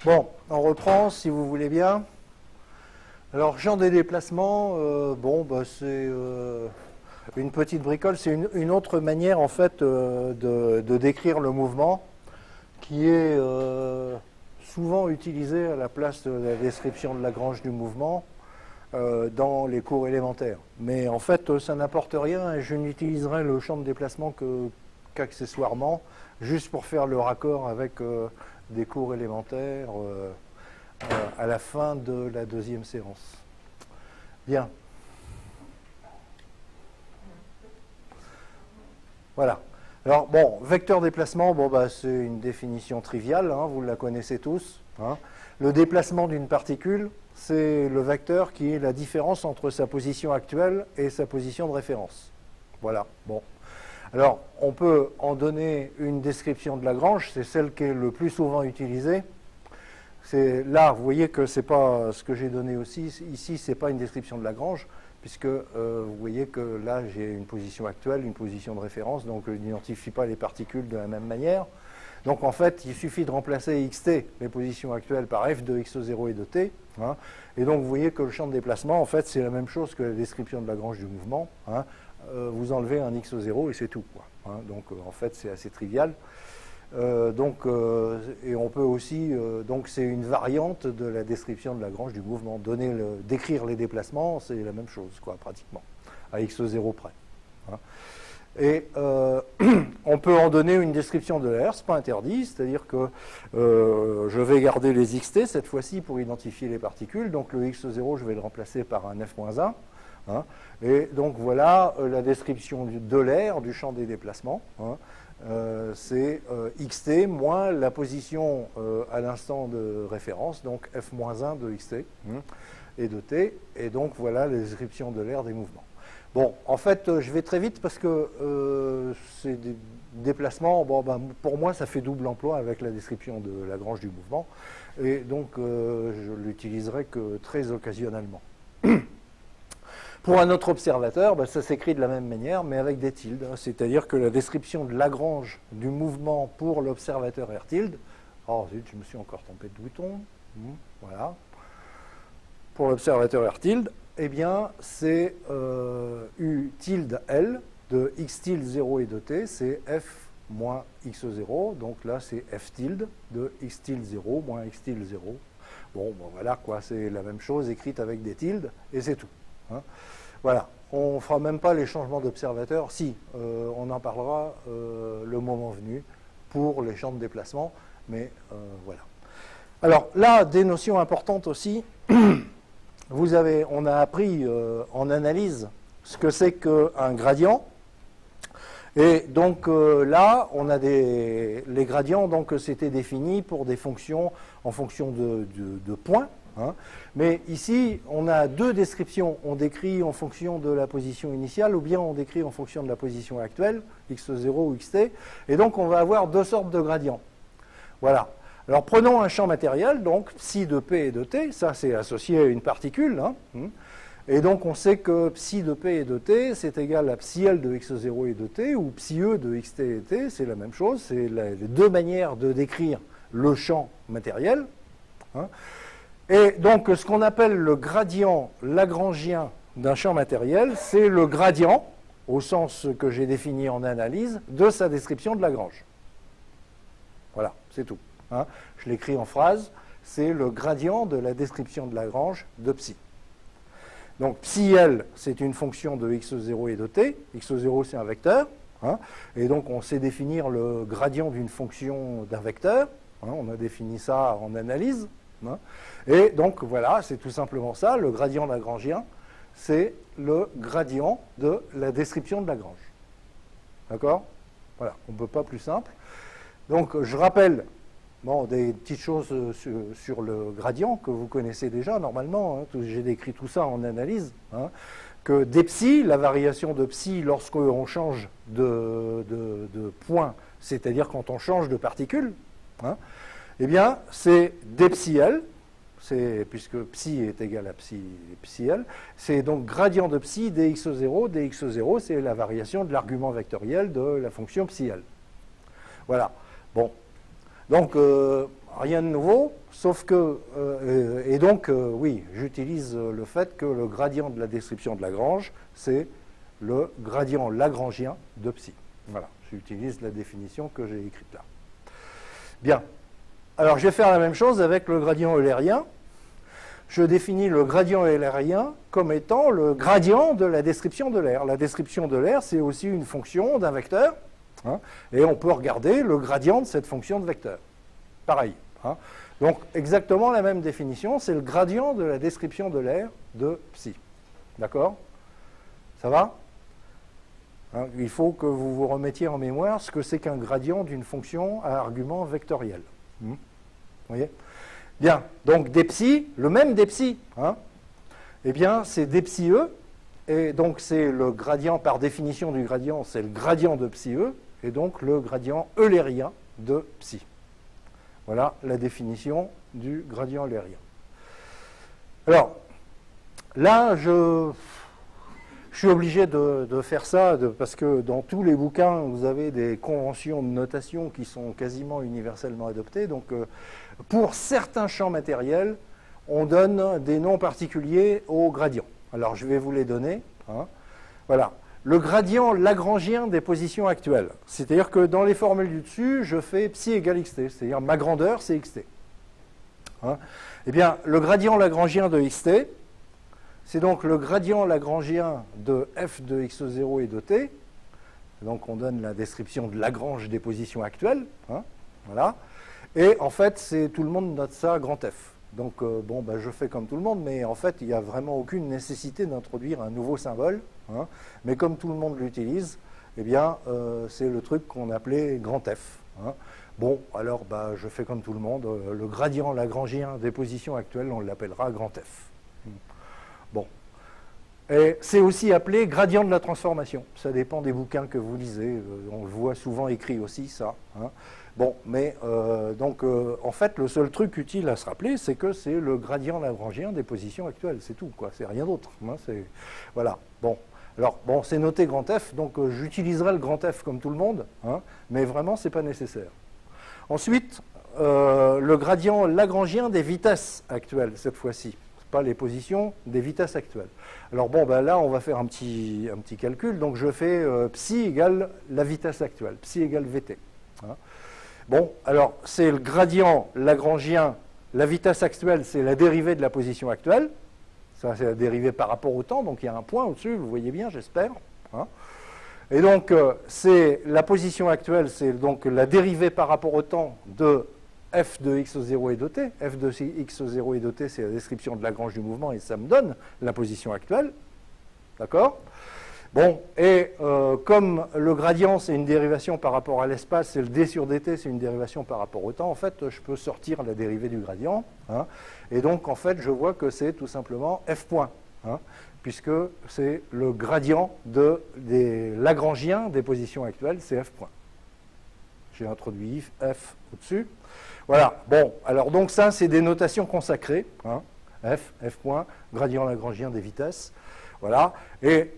Bon, on reprend si vous voulez bien. Alors, champ des déplacements, c'est une petite bricole, c'est une autre manière en fait de décrire le mouvement qui est souvent utilisée à la place de la description de Lagrange du mouvement dans les cours élémentaires. Mais en fait, ça n'apporte rien et je n'utiliserai le champ de déplacement qu'accessoirement, juste pour faire le raccord avec des cours élémentaires à la fin de la deuxième séance. Bien. Voilà. Alors, bon, vecteur déplacement, c'est une définition triviale, hein, vous la connaissez tous. Hein. Le déplacement d'une particule, c'est le vecteur qui est la différence entre sa position actuelle et sa position de référence. Voilà. Bon. Alors, on peut en donner une description de Lagrange, c'est celle qui est le plus souvent utilisée. Là, vous voyez que c'est pas ce que j'ai donné aussi. Ici, ce n'est pas une description de Lagrange, puisque vous voyez que là, j'ai une position actuelle, une position de référence, donc je n'identifie pas les particules de la même manière. Donc, en fait, il suffit de remplacer xt, les positions actuelles, par f de x0 et de t. Hein, et donc, vous voyez que le champ de déplacement, en fait, c'est la même chose que la description de Lagrange du mouvement. Hein. Vous enlevez un x0 et c'est tout, quoi. Hein, donc, en fait, c'est assez trivial. Et on peut aussi, donc c'est une variante de la description de Lagrange du mouvement. Décrire les déplacements, c'est la même chose, quoi, pratiquement, à x0 près. Hein. Et on peut en donner une description de l'air, ce n'est pas interdit, c'est-à-dire que je vais garder les xt cette fois-ci pour identifier les particules, donc le x0, je vais le remplacer par un f-1. Hein. Et donc voilà la description de l'air, du champ des déplacements. Hein. C'est xt moins la position à l'instant de référence, donc f-1 de xt et de t, et donc voilà la description de l'air des mouvements. Bon, en fait, je vais très vite parce que c'est des déplacements, pour moi, ça fait double emploi avec la description de Lagrange du mouvement, et donc je l'utiliserai que très occasionnellement. Pour un autre observateur, ça s'écrit de la même manière, mais avec des tildes. C'est-à-dire que la description de Lagrange du mouvement pour l'observateur R tilde, oh zut, je me suis encore trompé de bouton, voilà. Pour l'observateur R tilde, eh bien, c'est U tilde L de x tilde 0 et de t, c'est f moins x0, donc là c'est f tilde de x tilde 0 moins x tilde 0. Bon, voilà, quoi, c'est la même chose écrite avec des tildes, et c'est tout. Hein. Voilà, on ne fera même pas les changements d'observateur. Si, on en parlera le moment venu pour les champs de déplacement, mais voilà. Alors là, des notions importantes aussi. On a appris en analyse ce que c'est qu'un gradient. Et donc là, on a les gradients, donc c'était défini pour des fonctions en fonction de points. Hein. Mais ici, on a deux descriptions. On décrit en fonction de la position initiale ou bien on décrit en fonction de la position actuelle, x0 ou xt. Et donc, on va avoir deux sortes de gradients. Voilà. Alors, prenons un champ matériel, donc psi de p et de t. Ça, c'est associé à une particule. Hein. Et donc, on sait que psi de p et de t, c'est égal à psi L de x0 et de t, ou psi E de xt et t. C'est la même chose. C'est les deux manières de décrire le champ matériel. Hein. Et donc, ce qu'on appelle le gradient lagrangien d'un champ matériel, c'est le gradient, au sens que j'ai défini en analyse, de sa description de Lagrange. Voilà, c'est tout. Hein. Je l'écris en phrase, c'est le gradient de la description de Lagrange de psi. Donc, psi L, c'est une fonction de x0 et de t. x0, c'est un vecteur. Hein. Et donc, on sait définir le gradient d'une fonction d'un vecteur. Hein. On a défini ça en analyse. Hein. Et donc, voilà, c'est tout simplement ça. Le gradient lagrangien, c'est le gradient de la description de Lagrange. D'accord? Voilà, on ne peut pas plus simple. Donc, je rappelle des petites choses sur le gradient que vous connaissez déjà normalement. Hein. J'ai décrit tout ça en analyse. Hein. Que des psi, la variation de psi lorsqu'on change de point, c'est-à-dire quand on change de particule, hein, eh bien, c'est d psi L, puisque psi est égal à psi L, c'est donc gradient de psi dx0. dx0, c'est la variation de l'argument vectoriel de la fonction psi L. Voilà. Bon. Donc, rien de nouveau, sauf que, et donc, oui, j'utilise le fait que le gradient de la description de Lagrange, c'est le gradient lagrangien de psi. Voilà, j'utilise la définition que j'ai écrite là. Bien. Alors, je vais faire la même chose avec le gradient eulérien. Je définis le gradient eulérien comme étant le gradient de la description de l'air. La description de l'air, c'est aussi une fonction d'un vecteur, hein, et on peut regarder le gradient de cette fonction de vecteur. Pareil. Hein. Donc, exactement la même définition, c'est le gradient de la description de l'air de psi. D'accord? Ça va? Hein, il faut que vous vous remettiez en mémoire ce que c'est qu'un gradient d'une fonction à argument vectoriel. Vous voyez? Bien, donc des psi, le même des psi, hein, eh bien, c'est des psi e, et donc c'est le gradient, par définition du gradient, c'est le gradient de psi e, et donc le gradient eulérien de psi. Voilà la définition du gradient eulérien. Alors, là, je suis obligé de faire ça, parce que dans tous les bouquins, vous avez des conventions de notation qui sont quasiment universellement adoptées. Donc, pour certains champs matériels, on donne des noms particuliers aux gradients. Alors, je vais vous les donner. Hein. Voilà. Le gradient lagrangien des positions actuelles. C'est-à-dire que dans les formules du dessus, je fais psi égale xt. C'est-à-dire ma grandeur, c'est xt. Hein. Eh bien, le gradient lagrangien de xt, c'est donc le gradient lagrangien de f de x0 et de t. Donc, on donne la description de Lagrange des positions actuelles. Hein. Voilà. Et en fait, tout le monde note ça grand F. Donc, bon, ben, je fais comme tout le monde, mais en fait, il n'y a vraiment aucune nécessité d'introduire un nouveau symbole. Hein. Mais comme tout le monde l'utilise, eh bien, c'est le truc qu'on appelait grand F. Hein. Bon, alors, ben, je fais comme tout le monde. Le gradient lagrangien des positions actuelles, on l'appellera grand F. Bon. Et c'est aussi appelé gradient de la transformation. Ça dépend des bouquins que vous lisez. On le voit souvent écrit aussi, ça. Hein. Bon, mais donc, en fait, le seul truc utile à se rappeler, c'est que c'est le gradient lagrangien des positions actuelles. C'est tout, quoi. C'est rien d'autre. Hein. Voilà. Bon. Alors, bon, c'est noté grand F, donc j'utiliserai le grand F comme tout le monde, hein, mais vraiment, ce n'est pas nécessaire. Ensuite, le gradient lagrangien des vitesses actuelles, cette fois-ci. Pas les positions, des vitesses actuelles. Alors bon, ben là, on va faire un petit calcul. Donc je fais psi égale la vitesse actuelle, psi égale vt. Hein. Bon, alors c'est le gradient lagrangien, la vitesse actuelle, c'est la dérivée de la position actuelle. Ça, c'est la dérivée par rapport au temps, donc il y a un point au-dessus, vous voyez bien, j'espère. Hein. Et donc, c'est la position actuelle, c'est donc la dérivée par rapport au temps de f de x0 et de t. F de x0 et de t, c'est la description de Lagrange du mouvement et ça me donne la position actuelle. D'accord? Bon, et comme le gradient, c'est une dérivation par rapport à l'espace, et le d sur dt, c'est une dérivation par rapport au temps, en fait, je peux sortir la dérivée du gradient. Hein, et donc, en fait, je vois que c'est tout simplement f point, hein, puisque c'est le gradient des Lagrangiens des positions actuelles, c'est f point. J'ai introduit f au-dessus. Voilà, bon, alors donc ça, c'est des notations consacrées. Hein, f point, gradient lagrangien des vitesses. Voilà, et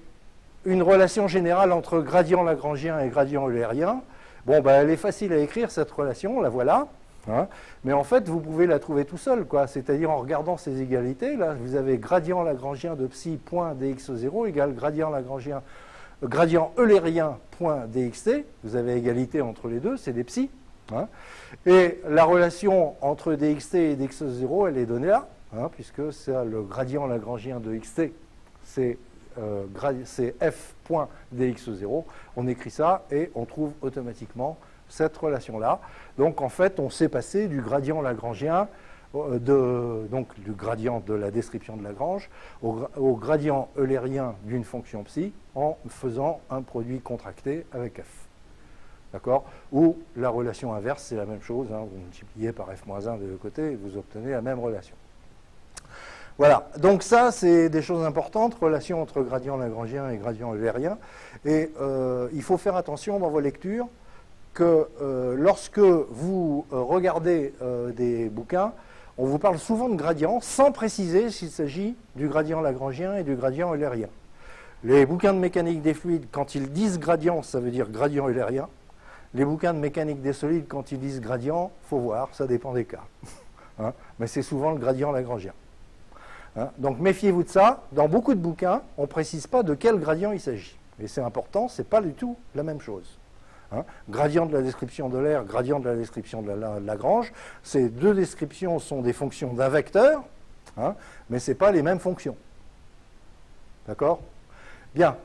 une relation générale entre gradient lagrangien et gradient eulérien. Bon, ben, elle est facile à écrire, cette relation, la voilà. Hein, mais en fait, vous pouvez la trouver tout seul, quoi. C'est-à-dire en regardant ces égalités, là, vous avez gradient lagrangien de psi point dx0 égale gradient eulérien point dxt. Vous avez égalité entre les deux, c'est des psi. Hein, et la relation entre dxt et dx0, elle est donnée là, hein, puisque c'est le gradient lagrangien de xt, c'est f point dx0. On écrit ça et on trouve automatiquement cette relation-là. Donc en fait, on s'est passé du gradient lagrangien, donc du gradient de la description de Lagrange, au gradient eulérien d'une fonction psi en faisant un produit contracté avec f. D'accord? Ou la relation inverse, c'est la même chose. Hein, vous multipliez par f-1 de l'autre côté et vous obtenez la même relation. Voilà, donc ça, c'est des choses importantes, relation entre gradient lagrangien et gradient eulérien. Et il faut faire attention dans vos lectures que lorsque vous regardez des bouquins, on vous parle souvent de gradient sans préciser s'il s'agit du gradient lagrangien et du gradient eulérien. Les bouquins de mécanique des fluides, quand ils disent gradient, ça veut dire gradient eulérien. Les bouquins de mécanique des solides, quand ils disent gradient, il faut voir, ça dépend des cas. Hein, mais c'est souvent le gradient lagrangien. Hein, donc méfiez-vous de ça. Dans beaucoup de bouquins, on ne précise pas de quel gradient il s'agit. Et c'est important, ce n'est pas du tout la même chose. Hein, gradient de la description de l'air, gradient de la description de Lagrange, ces deux descriptions sont des fonctions d'un vecteur, hein, mais ce n'est pas les mêmes fonctions. D'accord? Bien.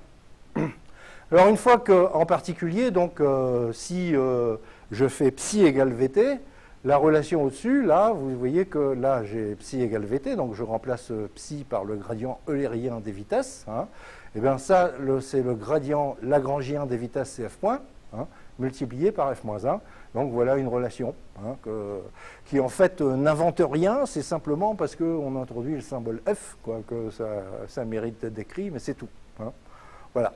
Alors une fois qu'en particulier, donc, si je fais psi égale Vt, la relation au-dessus, là, vous voyez que là j'ai psi égale Vt, donc je remplace psi par le gradient eulérien des vitesses. Hein, et bien ça, c'est le gradient lagrangien des vitesses CF point, hein, multiplié par f-1. Donc voilà une relation hein, qui en fait n'invente rien, c'est simplement parce qu'on introduit le symbole f, quoi, que ça mérite d'être décrit, mais c'est tout. Hein. Voilà.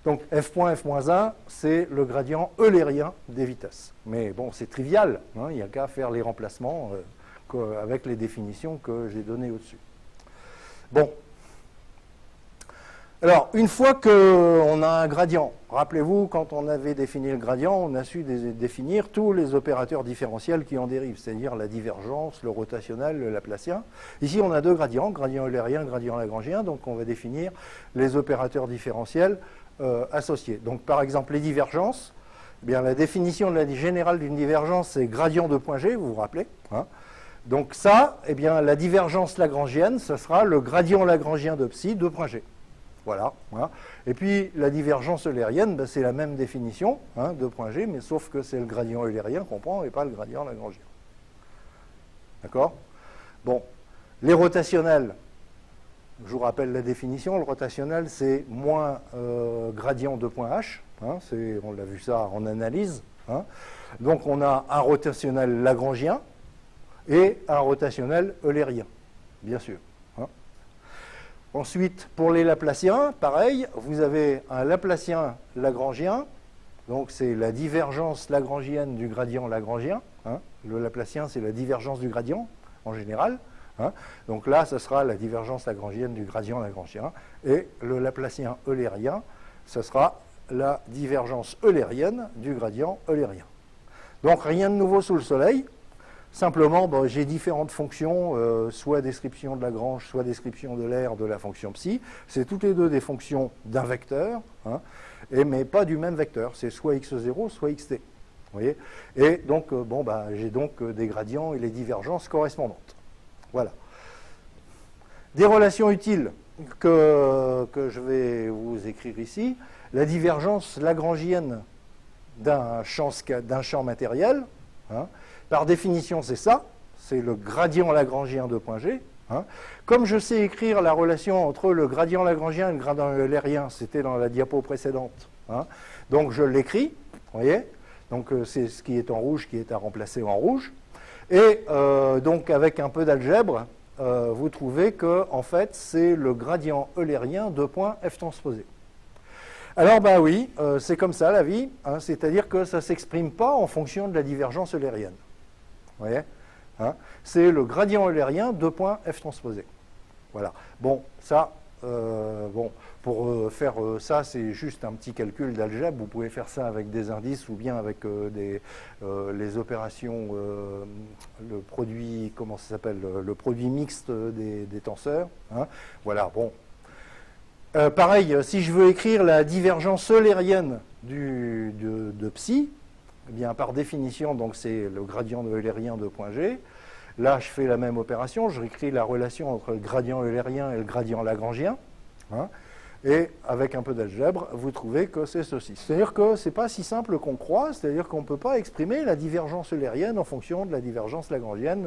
Donc f point f-1, c'est le gradient eulérien des vitesses. Mais bon, c'est trivial, hein, il n'y a qu'à faire les remplacements avec les définitions que j'ai données au-dessus. Bon. Alors, une fois qu'on a un gradient, rappelez-vous, quand on avait défini le gradient, on a su définir tous les opérateurs différentiels qui en dérivent, c'est-à-dire la divergence, le rotationnel, le laplacien. Ici, on a deux gradients, gradient eulérien, gradient lagrangien, donc on va définir les opérateurs différentiels associés. Donc, par exemple, les divergences, eh bien, la définition de la générale d'une divergence, c'est gradient de point G, vous vous rappelez, hein. Donc ça, eh bien, la divergence lagrangienne, ce sera le gradient lagrangien de psi de point G. Voilà, hein. Et puis la divergence eulérienne, ben, c'est la même définition hein, de point G, mais sauf que c'est le gradient eulérien qu'on prend et pas le gradient lagrangien. D'accord? Bon, les rotationnels, je vous rappelle la définition, le rotationnel c'est moins gradient de point H, hein, on l'a vu ça en analyse. Hein. Donc on a un rotationnel lagrangien et un rotationnel eulérien, bien sûr. Ensuite, pour les Laplaciens, pareil, vous avez un Laplacien lagrangien, donc c'est la divergence lagrangienne du gradient lagrangien. Hein. Le Laplacien, c'est la divergence du gradient, en général. Hein. Donc là, ce sera la divergence lagrangienne du gradient lagrangien. Et le Laplacien eulérien, ce sera la divergence eulérienne du gradient eulérien. Donc rien de nouveau sous le soleil. Simplement, bon, j'ai différentes fonctions, soit description de Lagrange, soit description de l'air de la fonction psi. C'est toutes les deux des fonctions d'un vecteur, hein, mais pas du même vecteur. C'est soit x0, soit xt. Vous voyez? Et donc, bon, bah, j'ai donc des gradients et les divergences correspondantes. Voilà. Des relations utiles que je vais vous écrire ici. La divergence lagrangienne d'un champ matériel, hein. Par définition, c'est ça, c'est le gradient lagrangien de point G. Hein. Comme je sais écrire la relation entre le gradient lagrangien et le gradient eulérien, c'était dans la diapo précédente, hein. Donc je l'écris, vous voyez, donc c'est ce qui est en rouge qui est à remplacer en rouge. Et donc avec un peu d'algèbre, vous trouvez que en fait c'est le gradient eulérien de point f transposé. Alors ben oui, c'est comme ça la vie, hein, c'est-à-dire que ça ne s'exprime pas en fonction de la divergence eulérienne. Vous voyez, hein, c'est le gradient eulérien de point f transposé. Voilà. Bon, ça, bon, pour faire ça, c'est juste un petit calcul d'algèbre. Vous pouvez faire ça avec des indices ou bien avec les opérations, le produit, comment ça s'appelle, le produit mixte des tenseurs. Hein. Voilà, bon. Pareil, si je veux écrire la divergence eulérienne de psi, eh bien, par définition, donc c'est le gradient eulérien de point G. Là, je fais la même opération, je réécris la relation entre le gradient eulérien et le gradient lagrangien. Hein, et avec un peu d'algèbre, vous trouvez que c'est ceci. C'est-à-dire que ce n'est pas si simple qu'on croit, c'est-à-dire qu'on ne peut pas exprimer la divergence eulérienne en fonction de la divergence lagrangienne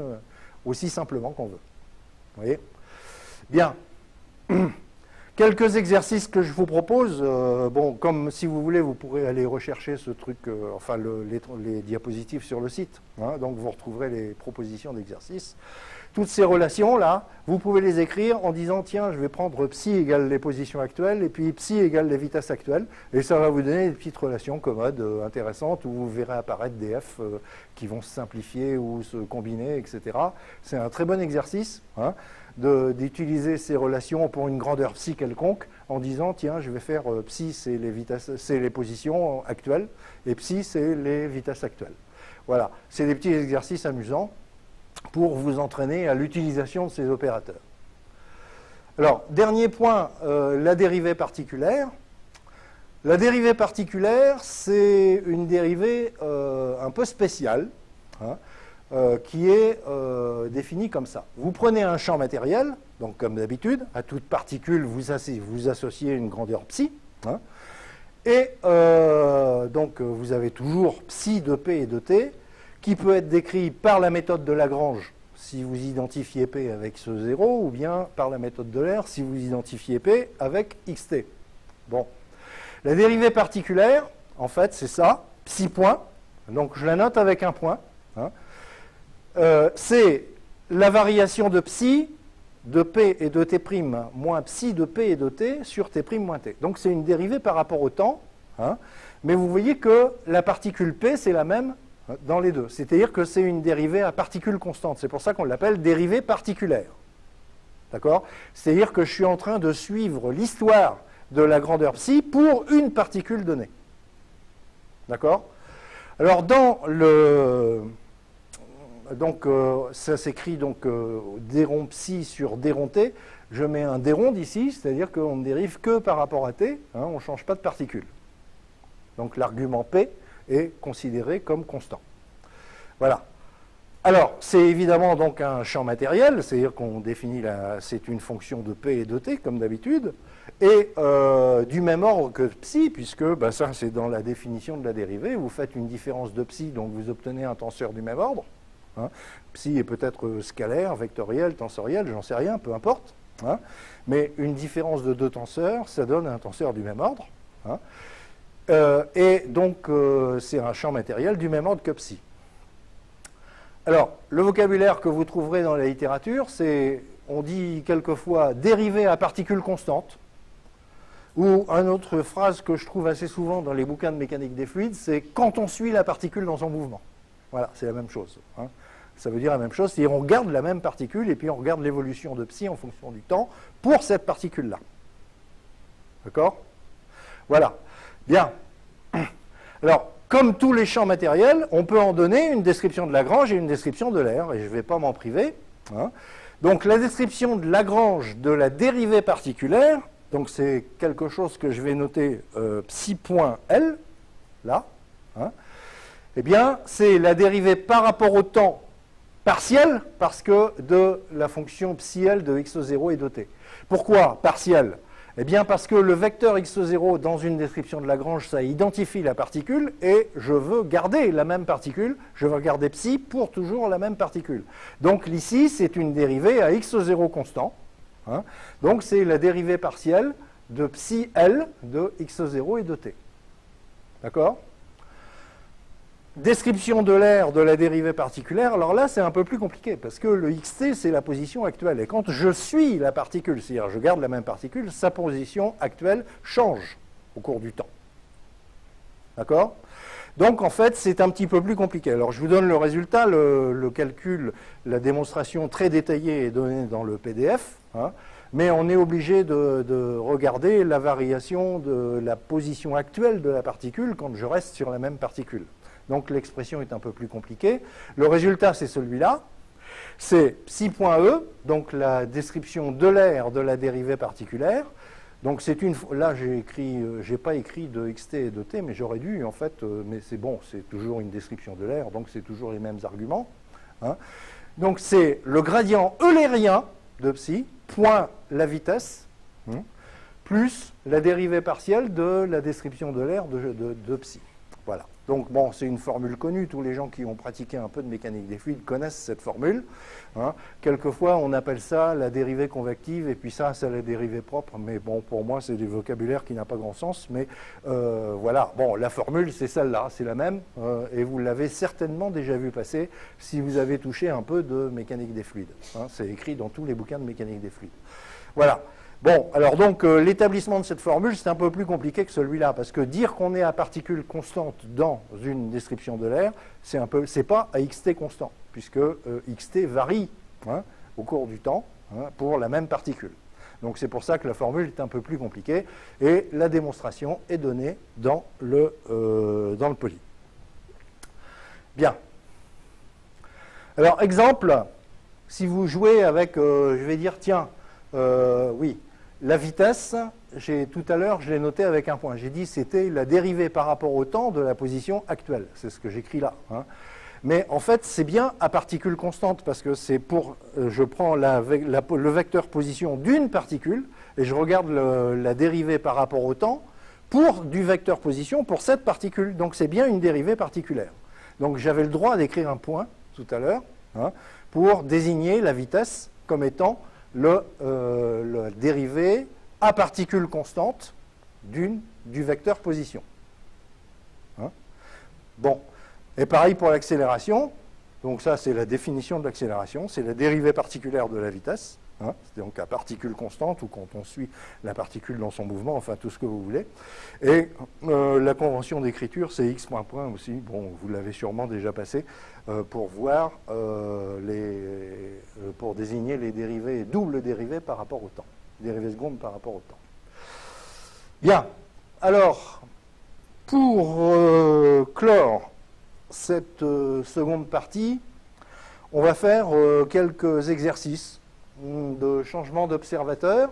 aussi simplement qu'on veut. Vous voyez? Bien. Quelques exercices que je vous propose, bon, comme si vous voulez, vous pourrez aller rechercher ce truc, enfin les diapositives sur le site, hein, donc vous retrouverez les propositions d'exercices. Toutes ces relations-là, vous pouvez les écrire en disant, tiens, je vais prendre psi égale les positions actuelles, et puis psi égale les vitesses actuelles, et ça va vous donner des petites relations commodes, intéressantes, où vous verrez apparaître des f qui vont se simplifier ou se combiner, etc. C'est un très bon exercice, hein, d'utiliser ces relations pour une grandeur psi quelconque, en disant, tiens, je vais faire psi, c'est les positions actuelles, et psi, c'est les vitesses actuelles. Voilà, c'est des petits exercices amusants pour vous entraîner à l'utilisation de ces opérateurs. Alors, dernier point, la dérivée particulière. La dérivée particulière, c'est une dérivée un peu spéciale, hein, qui est définie comme ça. Vous prenez un champ matériel, donc comme d'habitude, à toute particule, vous associez une grandeur psi, hein, et donc vous avez toujours psi de P et de T, qui peut être décrit par la méthode de Lagrange, si vous identifiez P avec ce 0, ou bien par la méthode de L'Air, si vous identifiez P avec xt. Bon. La dérivée particulière, en fait, c'est ça, psi point, donc je la note avec un point, hein. C'est la variation de psi de P et de T' moins psi de P et de T sur T' moins T. Donc c'est une dérivée par rapport au temps, hein, mais vous voyez que la particule P, c'est la même dans les deux. C'est-à-dire que c'est une dérivée à particule constante. C'est pour ça qu'on l'appelle dérivée particulière. D'accord? C'est-à-dire que je suis en train de suivre l'histoire de la grandeur psi pour une particule donnée. D'accord? Alors, dans le... Donc, ça s'écrit donc dérond psi sur dérond t. Je mets un dérond ici, c'est-à-dire qu'on ne dérive que par rapport à t. Hein, on ne change pas de particule. Donc, l'argument p est considéré comme constant. Voilà. Alors, c'est évidemment donc un champ matériel, c'est-à-dire qu'on définit c'est une fonction de P et de T, comme d'habitude, et du même ordre que psi, puisque ça, c'est dans la définition de la dérivée. Vous faites une différence de psi, donc vous obtenez un tenseur du même ordre. Hein. Psi est peut-être scalaire, vectoriel, tensoriel, j'en sais rien, peu importe. Hein. Mais une différence de deux tenseurs, ça donne un tenseur du même ordre. Hein. Et donc, c'est un champ matériel du même ordre que psi. Alors, le vocabulaire que vous trouverez dans la littérature, c'est, on dit quelquefois dérivée à particules constantes, ou une autre phrase que je trouve assez souvent dans les bouquins de mécanique des fluides, c'est quand on suit la particule dans son mouvement. Voilà, c'est la même chose. Hein. Ça veut dire la même chose, c'est-à-dire on garde la même particule et puis on regarde l'évolution de psi en fonction du temps pour cette particule-là. D'accord? Voilà. Bien. Alors, comme tous les champs matériels, on peut en donner une description de Lagrange et une description de L'Air, et je ne vais pas m'en priver. Hein. Donc, la description de Lagrange de la dérivée particulière, donc c'est quelque chose que je vais noter psi point L, là, hein, eh bien, c'est la dérivée par rapport au temps partiel, parce que de la fonction psi L de x0 et de t. Pourquoi partiel? Eh bien, parce que le vecteur x0 dans une description de Lagrange, ça identifie la particule, et je veux garder la même particule, je veux garder psi pour toujours la même particule. Donc, ici, c'est une dérivée à x0 constant. Hein. Donc, c'est la dérivée partielle de psi L de x0 et de t. D'accord? Description de l'air de la dérivée particulière, alors là c'est un peu plus compliqué parce que le xt c'est la position actuelle et quand je suis la particule, c'est-à-dire je garde la même particule, sa position actuelle change au cours du temps. D'accord? Donc en fait c'est un petit peu plus compliqué. Alors je vous donne le résultat, le calcul, la démonstration très détaillée est donnée dans le PDF, hein, mais on est obligé de regarder la variation de la position actuelle de la particule quand je reste sur la même particule. Donc l'expression est un peu plus compliquée. Le résultat, c'est celui-là. C'est psi.e, donc la description de l'air de la dérivée particulière. Donc c'est une. Là, j'ai pas écrit de xt et de t, mais j'aurais dû en fait. Mais c'est bon, c'est toujours une description de l'air, donc c'est toujours les mêmes arguments. Hein. Donc c'est le gradient eulérien de psi point la vitesse plus la dérivée partielle de la description de l'air de psi. Voilà. Donc bon, c'est une formule connue, tous les gens qui ont pratiqué un peu de mécanique des fluides connaissent cette formule. Hein. Quelquefois, on appelle ça la dérivée convective, et puis ça, c'est la dérivée propre, mais bon, pour moi, c'est du vocabulaire qui n'a pas grand sens, mais voilà. Bon, la formule, c'est celle-là, c'est la même, et vous l'avez certainement déjà vu passer si vous avez touché un peu de mécanique des fluides. Hein. C'est écrit dans tous les bouquins de mécanique des fluides. Voilà. Bon, alors donc, l'établissement de cette formule, c'est un peu plus compliqué que celui-là, parce que dire qu'on est à particules constantes dans une description de l'air, c'est pas à xt constant, puisque xt varie hein, au cours du temps hein, pour la même particule. Donc c'est pour ça que la formule est un peu plus compliquée, et la démonstration est donnée dans le poly. Bien. Alors, exemple, si vous jouez avec, je vais dire, tiens, oui, la vitesse, tout à l'heure, je l'ai noté avec un point. J'ai dit c'était la dérivée par rapport au temps de la position actuelle. C'est ce que j'écris là. Hein. Mais en fait, c'est bien à particule constante, parce que c'est pour... je prends le vecteur position d'une particule, et je regarde la dérivée par rapport au temps du vecteur position pour cette particule. Donc c'est bien une dérivée particulière. Donc j'avais le droit d'écrire un point, tout à l'heure, hein, pour désigner la vitesse comme étant le dérivé à particule constante du vecteur position. Hein? Bon. Et pareil pour l'accélération. Donc ça, c'est la définition de l'accélération. C'est la dérivée particulière de la vitesse. Hein? C'est donc à particule constante, ou quand on suit la particule dans son mouvement, enfin tout ce que vous voulez. Et la convention d'écriture, c'est x moins point aussi. Bon, vous l'avez sûrement déjà passé pour voir pour désigner les dérivées, doubles dérivées par rapport au temps. Dérivées secondes par rapport au temps. Bien. Alors, pour clore cette seconde partie, on va faire quelques exercices de changement d'observateur,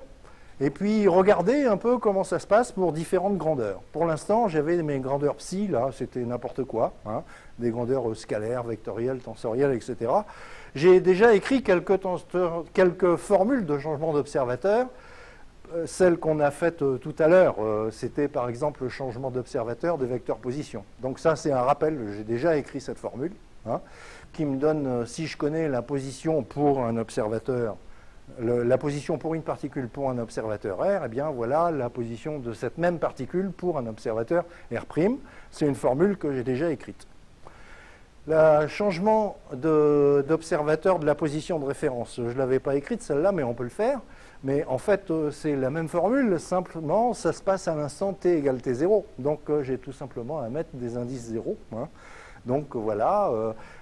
et puis regarder un peu comment ça se passe pour différentes grandeurs. Pour l'instant, j'avais mes grandeurs psi, là, c'était n'importe quoi, hein, des grandeurs scalaires, vectorielles, tensorielles, etc. J'ai déjà écrit quelques formules de changement d'observateur. Celle qu'on a faite tout à l'heure, c'était par exemple le changement d'observateur des vecteurs position. Donc ça, c'est un rappel, j'ai déjà écrit cette formule, hein, qui me donne, si je connais la position pour un observateur, la position pour une particule pour un observateur R, eh bien voilà la position de cette même particule pour un observateur R'. C'est une formule que j'ai déjà écrite. Le changement d'observateur de la position de référence, je ne l'avais pas écrite celle-là, mais on peut le faire. Mais en fait, c'est la même formule, simplement ça se passe à l'instant t égale t0. Donc j'ai tout simplement à mettre des indices 0. Hein. Donc voilà,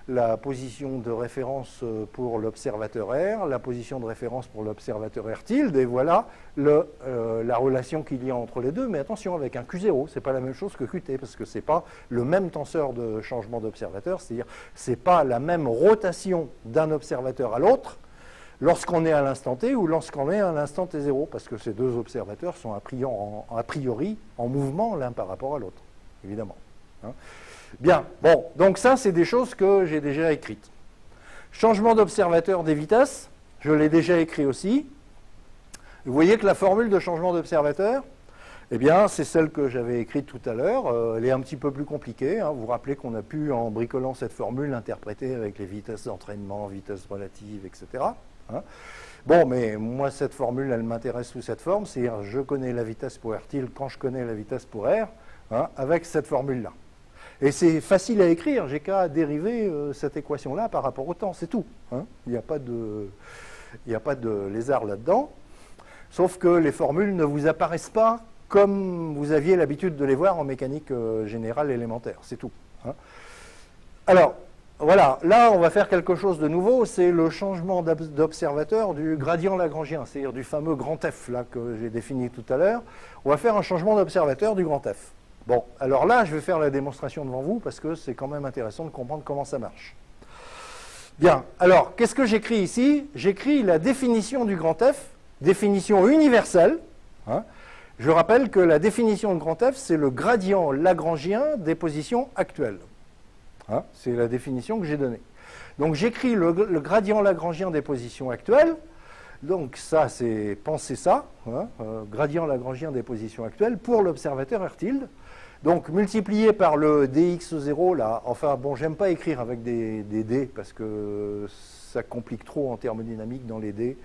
la position de référence pour l'observateur R, la position de référence pour l'observateur R tilde, et voilà la relation qu'il y a entre les deux. Mais attention, avec un Q0, ce n'est pas la même chose que Qt, parce que ce n'est pas le même tenseur de changement d'observateur, c'est-à-dire ce n'est pas la même rotation d'un observateur à l'autre lorsqu'on est à l'instant t ou lorsqu'on est à l'instant t0, parce que ces deux observateurs sont a priori en mouvement l'un par rapport à l'autre, évidemment. Hein. Bien, bon, donc ça, c'est des choses que j'ai déjà écrites. Changement d'observateur des vitesses, je l'ai déjà écrit aussi. Vous voyez que la formule de changement d'observateur, eh bien, c'est celle que j'avais écrite tout à l'heure. Elle est un petit peu plus compliquée. Hein. Vous vous rappelez qu'on a pu, en bricolant cette formule, l'interpréter avec les vitesses d'entraînement, vitesses relatives, etc. Hein. Bon, mais moi, cette formule, elle m'intéresse sous cette forme, c'est-à-dire je connais la vitesse pour R tilde quand je connais la vitesse pour R, hein, avec cette formule-là. Et c'est facile à écrire, j'ai qu'à dériver cette équation-là par rapport au temps, c'est tout. Hein. Il n'y a pas de lézard là-dedans, sauf que les formules ne vous apparaissent pas comme vous aviez l'habitude de les voir en mécanique générale élémentaire, c'est tout. Hein. Alors, voilà, là on va faire quelque chose de nouveau, c'est le changement d'observateur du gradient lagrangien, c'est-à-dire du fameux grand F là, que j'ai défini tout à l'heure. On va faire un changement d'observateur du grand F. Bon, alors là, je vais faire la démonstration devant vous parce que c'est quand même intéressant de comprendre comment ça marche. Bien, alors, qu'est-ce que j'écris ici? J'écris la définition du grand F, définition universelle. Hein. Je rappelle que la définition de grand F, c'est le gradient lagrangien des positions actuelles. Hein, c'est la définition que j'ai donnée. Donc, j'écris le gradient lagrangien des positions actuelles. Donc ça, c'est penser ça, hein, gradient lagrangien des positions actuelles pour l'observateur R tilde. Donc, multiplié par le dx0, là, enfin, bon, j'aime pas écrire avec des d, parce que ça complique trop en thermodynamique dans les d.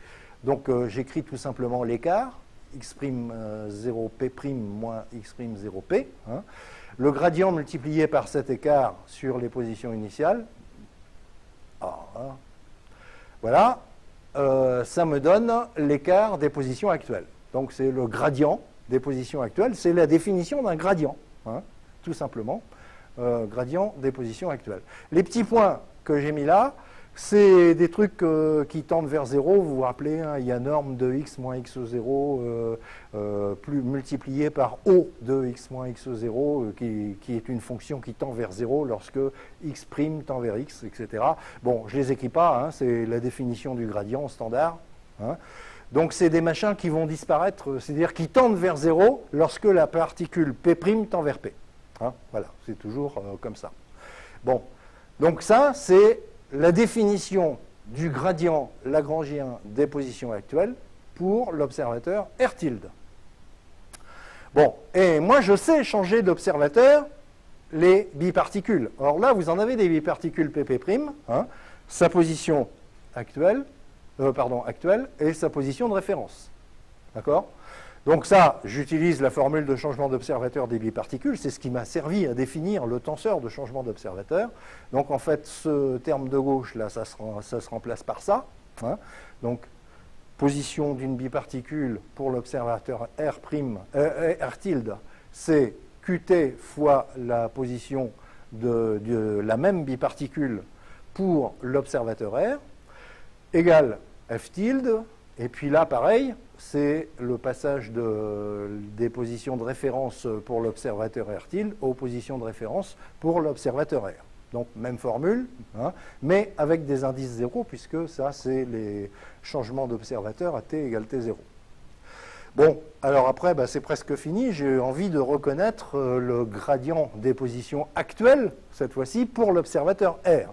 Donc, j'écris tout simplement l'écart, x'0p' moins x'0p. Hein. Le gradient multiplié par cet écart sur les positions initiales. Ah, hein. Voilà, ça me donne l'écart des positions actuelles. Donc, c'est le gradient des positions actuelles, c'est la définition d'un gradient, hein, tout simplement, gradient des positions actuelles. Les petits points que j'ai mis là, c'est des trucs qui tendent vers 0, vous vous rappelez, hein, il y a norme de x moins x0 plus multiplié par O de x moins x0, qui est une fonction qui tend vers 0 lorsque x' tend vers x, etc. Bon, je ne les écris pas, hein, c'est la définition du gradient standard. Hein. Donc, c'est des machins qui vont disparaître, c'est-à-dire qui tendent vers 0 lorsque la particule P' tend vers P. Hein, voilà, c'est toujours comme ça. Bon, donc ça, c'est la définition du gradient lagrangien des positions actuelles pour l'observateur R tilde. Bon, et moi, je sais changer d'observateur les biparticules. Alors là, vous en avez des biparticules Pp', hein, sa position actuelle, actuelle et sa position de référence. D'accord? Donc ça, j'utilise la formule de changement d'observateur des biparticules, c'est ce qui m'a servi à définir le tenseur de changement d'observateur. Donc en fait, ce terme de gauche, là, ça se remplace par ça. Hein. Donc, position d'une biparticule pour l'observateur R tilde, c'est Qt fois la position de la même biparticule pour l'observateur R, égale F tilde, et puis là, pareil, c'est le passage des positions de référence pour l'observateur R tilde aux positions de référence pour l'observateur R. Donc, même formule, hein, mais avec des indices 0, puisque ça, c'est les changements d'observateur à t égale t0. Bon, alors après, bah, c'est presque fini. J'ai envie de reconnaître le gradient des positions actuelles, cette fois-ci, pour l'observateur R.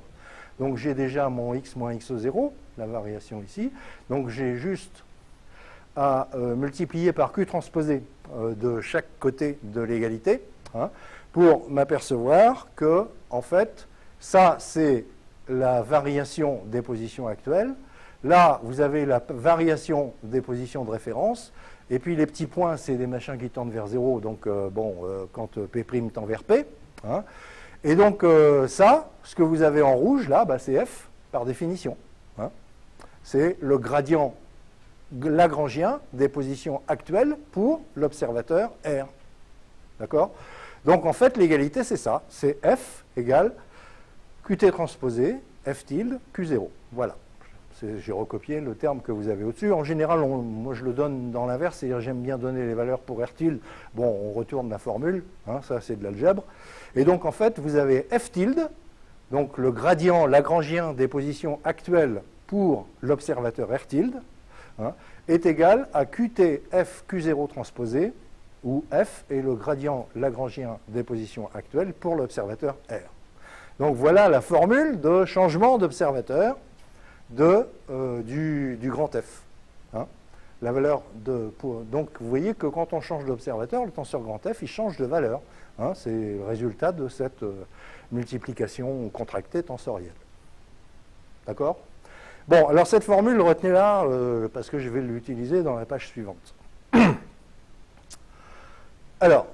Donc, j'ai déjà mon x moins x0, la variation ici. Donc, j'ai juste à multiplier par Q transposé de chaque côté de l'égalité, hein, pour m'apercevoir que, en fait, ça, c'est la variation des positions actuelles. Là, vous avez la variation des positions de référence. Et puis, les petits points, c'est des machins qui tendent vers 0. Donc, quand P' tend vers P. Hein. Et donc, ça, ce que vous avez en rouge, là, bah, c'est F, par définition. Hein. C'est le gradient lagrangien des positions actuelles pour l'observateur R. D'accord? Donc, en fait, l'égalité, c'est ça. C'est F égale Qt transposé, F tilde, Q0. Voilà. J'ai recopié le terme que vous avez au-dessus. En général, moi, je le donne dans l'inverse, c'est-à-dire j'aime bien donner les valeurs pour R tilde. Bon, on retourne la formule, hein, ça, c'est de l'algèbre. Et donc, en fait, vous avez F tilde, donc le gradient lagrangien des positions actuelles pour l'observateur R tilde, hein, est égal à Qt F Q0 transposé, où F est le gradient lagrangien des positions actuelles pour l'observateur R. Donc voilà la formule de changement d'observateur du grand F. Hein. La valeur donc vous voyez que quand on change d'observateur, le tenseur grand F, il change de valeur. Hein. C'est le résultat de cette multiplication contractée tensorielle. D'accord? Bon, alors cette formule, retenez-la parce que je vais l'utiliser dans la page suivante. Alors,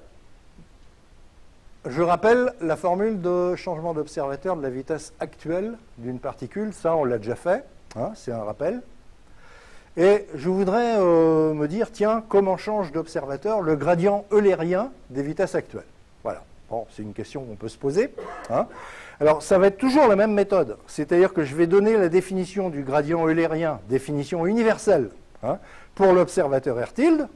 je rappelle la formule de changement d'observateur de la vitesse actuelle d'une particule. Ça, on l'a déjà fait, hein, c'est un rappel. Et je voudrais me dire, tiens, comment change d'observateur le gradient eulérien des vitesses actuelles? Voilà. Bon, c'est une question qu'on peut se poser. Hein. Alors, ça va être toujours la même méthode. C'est-à-dire que je vais donner la définition du gradient eulérien, définition universelle, hein, pour l'observateur R tilde.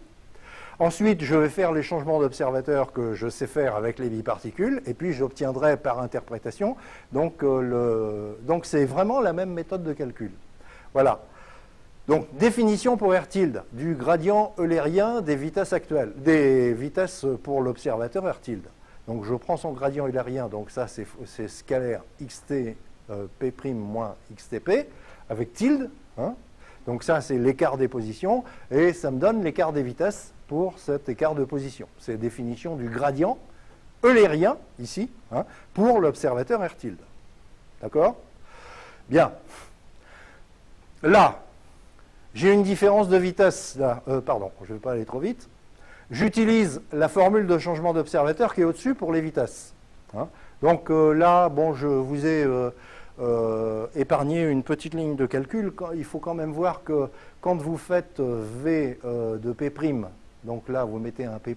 Ensuite, je vais faire les changements d'observateur que je sais faire avec les biparticules, et puis j'obtiendrai par interprétation. Donc, c'est vraiment la même méthode de calcul. Voilà. Donc, définition pour R tilde du gradient eulérien des vitesses actuelles, des vitesses pour l'observateur R tilde. Donc, je prends son gradient eulérien, donc ça, c'est scalaire xt p' moins xtp, avec tilde. Hein. Donc, ça, c'est l'écart des positions, et ça me donne l'écart des vitesses pour cet écart de position. C'est la définition du gradient eulérien, ici, hein, pour l'observateur R tilde. D'accord? Bien. Là, j'ai une différence de vitesse. Là, pardon, je ne vais pas aller trop vite. J'utilise la formule de changement d'observateur qui est au-dessus pour les vitesses. Hein. Donc là, bon, je vous ai épargné une petite ligne de calcul. Il faut quand même voir que quand vous faites V de P', donc là, vous mettez un P'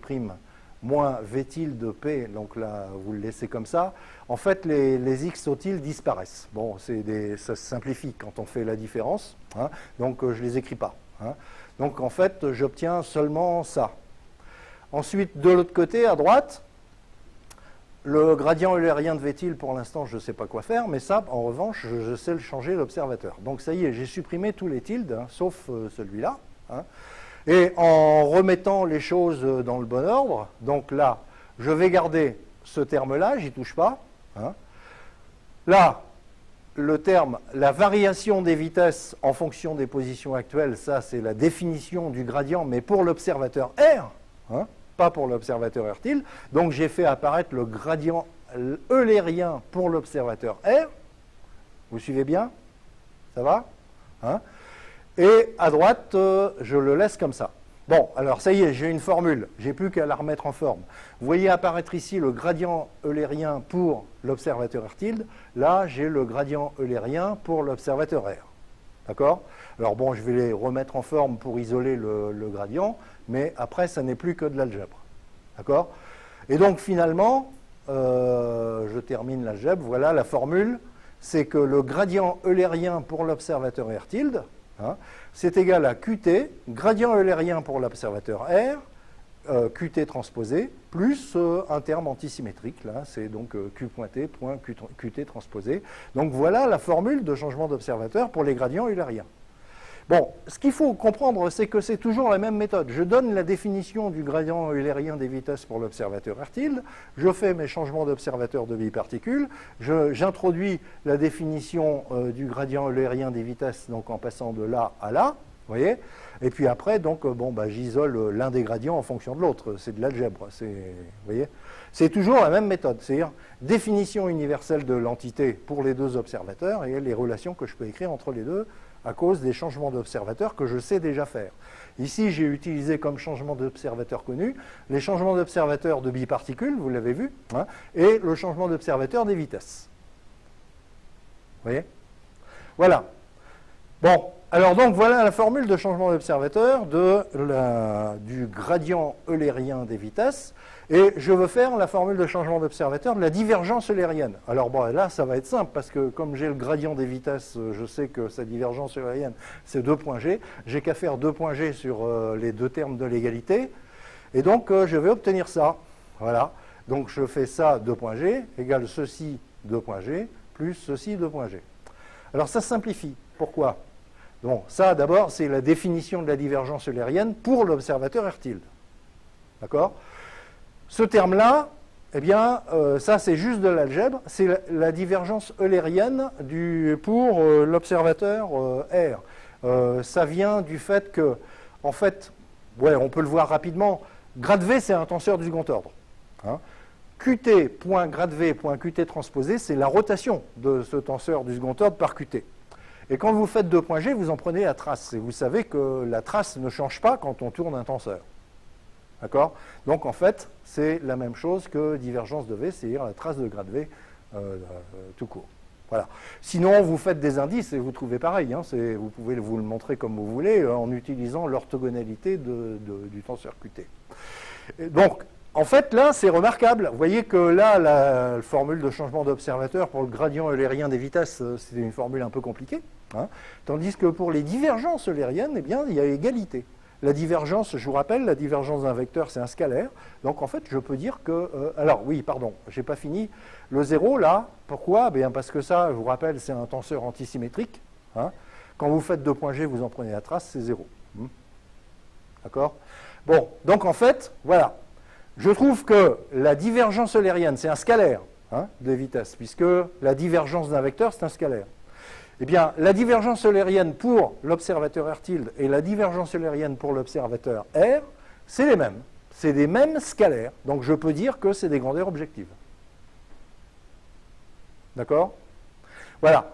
moins V tilde P, donc là, vous le laissez comme ça. En fait, les X au tilde disparaissent. Bon, ça se simplifie quand on fait la différence, hein, donc je ne les écris pas. Hein. Donc en fait, j'obtiens seulement ça. Ensuite, de l'autre côté, à droite, le gradient eulérien de V tilde, pour l'instant, je ne sais pas quoi faire, mais ça, en revanche, je sais le changer l'observateur. Donc ça y est, j'ai supprimé tous les tildes, hein, sauf celui-là. Hein. Et en remettant les choses dans le bon ordre, donc là, je vais garder ce terme-là, j'y touche pas. Hein. Là, le terme, la variation des vitesses en fonction des positions actuelles, ça c'est la définition du gradient, mais pour l'observateur R, hein, pas pour l'observateur R tilde. Donc j'ai fait apparaître le gradient eulérien pour l'observateur R. Vous suivez bien? Ça va? Hein? Et à droite, je le laisse comme ça. Bon, alors ça y est, j'ai une formule. J'ai plus qu'à la remettre en forme. Vous voyez apparaître ici le gradient eulérien pour l'observateur R tilde. Là, j'ai le gradient eulérien pour l'observateur R. D'accord? Alors bon, je vais les remettre en forme pour isoler le gradient, mais après, ça n'est plus que de l'algèbre. D'accord? Et donc finalement, je termine l'algèbre. Voilà la formule. C'est que le gradient eulérien pour l'observateur R tilde, hein, c'est égal à QT, gradient eulérien pour l'observateur R, QT transposé, plus un terme antisymétrique, là, c'est donc Q pointé, point QT transposé. Donc voilà la formule de changement d'observateur pour les gradients eulériens. Bon, ce qu'il faut comprendre, c'est que c'est toujours la même méthode. Je donne la définition du gradient eulérien des vitesses pour l'observateur R tilde, je fais mes changements d'observateur de biparticules, j'introduis la définition du gradient eulérien des vitesses, donc en passant de là à là, vous voyez, et puis après, donc, bon, bah, j'isole l'un des gradients en fonction de l'autre, c'est de l'algèbre, vous voyez. C'est toujours la même méthode, c'est-à-dire définition universelle de l'entité pour les deux observateurs et les relations que je peux écrire entre les deux, à cause des changements d'observateur que je sais déjà faire. Ici, j'ai utilisé comme changement d'observateur connu les changements d'observateur de biparticules, vous l'avez vu, hein, et le changement d'observateur des vitesses. Vous voyez? Voilà. Bon, alors donc voilà la formule de changement d'observateur du gradient eulérien des vitesses. Et je veux faire la formule de changement d'observateur de la divergence eulérienne. Alors bon, là, ça va être simple, parce que comme j'ai le gradient des vitesses, je sais que sa divergence eulérienne, c'est 2 points G. J'ai qu'à faire 2 points G sur les deux termes de l'égalité. Et donc, je vais obtenir ça. Voilà. Donc, je fais ça, 2 points G, égale ceci, 2 points G, plus ceci, 2 points G. Alors, ça se simplifie. Pourquoi? Bon, ça, d'abord, c'est la définition de la divergence eulérienne pour l'observateur R tilde. D'accord? Ce terme-là, eh bien, ça c'est juste de l'algèbre, c'est la divergence eulérienne pour l'observateur R. Ça vient du fait que, en fait, ouais, on peut le voir rapidement, grade V c'est un tenseur du second ordre. Hein. Qt.grade V.Qt transposé, c'est la rotation de ce tenseur du second ordre par Qt. Et quand vous faites 2 points G, vous en prenez la trace. Et vous savez que la trace ne change pas quand on tourne un tenseur. D'accord? Donc en fait, c'est la même chose que divergence de V, c'est-à-dire la trace de grade V tout court. Voilà. Sinon, vous faites des indices et vous trouvez pareil. Hein, vous pouvez vous le montrer comme vous voulez en utilisant l'orthogonalité du tenseur Qt. Et donc, en fait, là, c'est remarquable. Vous voyez que là, la formule de changement d'observateur pour le gradient eulérien des vitesses, c'est une formule un peu compliquée. Hein, tandis que pour les divergences eulériennes, eh bien, il y a égalité. La divergence, je vous rappelle, la divergence d'un vecteur, c'est un scalaire. Donc, en fait, je peux dire que... alors, oui, pardon, je n'ai pas fini. Le 0, là, pourquoi? Bien, parce que ça, je vous rappelle, c'est un tenseur antisymétrique. Hein. Quand vous faites 2 points G, vous en prenez la trace, c'est 0. D'accord? Bon, donc, en fait, voilà. Je trouve que la divergence eulérienne, c'est un scalaire hein, de vitesse, puisque la divergence d'un vecteur, c'est un scalaire. Eh bien, la divergence eulérienne pour l'observateur R tilde et la divergence eulérienne pour l'observateur R, c'est les mêmes. C'est des mêmes scalaires. Donc je peux dire que c'est des grandeurs objectives. D'accord? Voilà.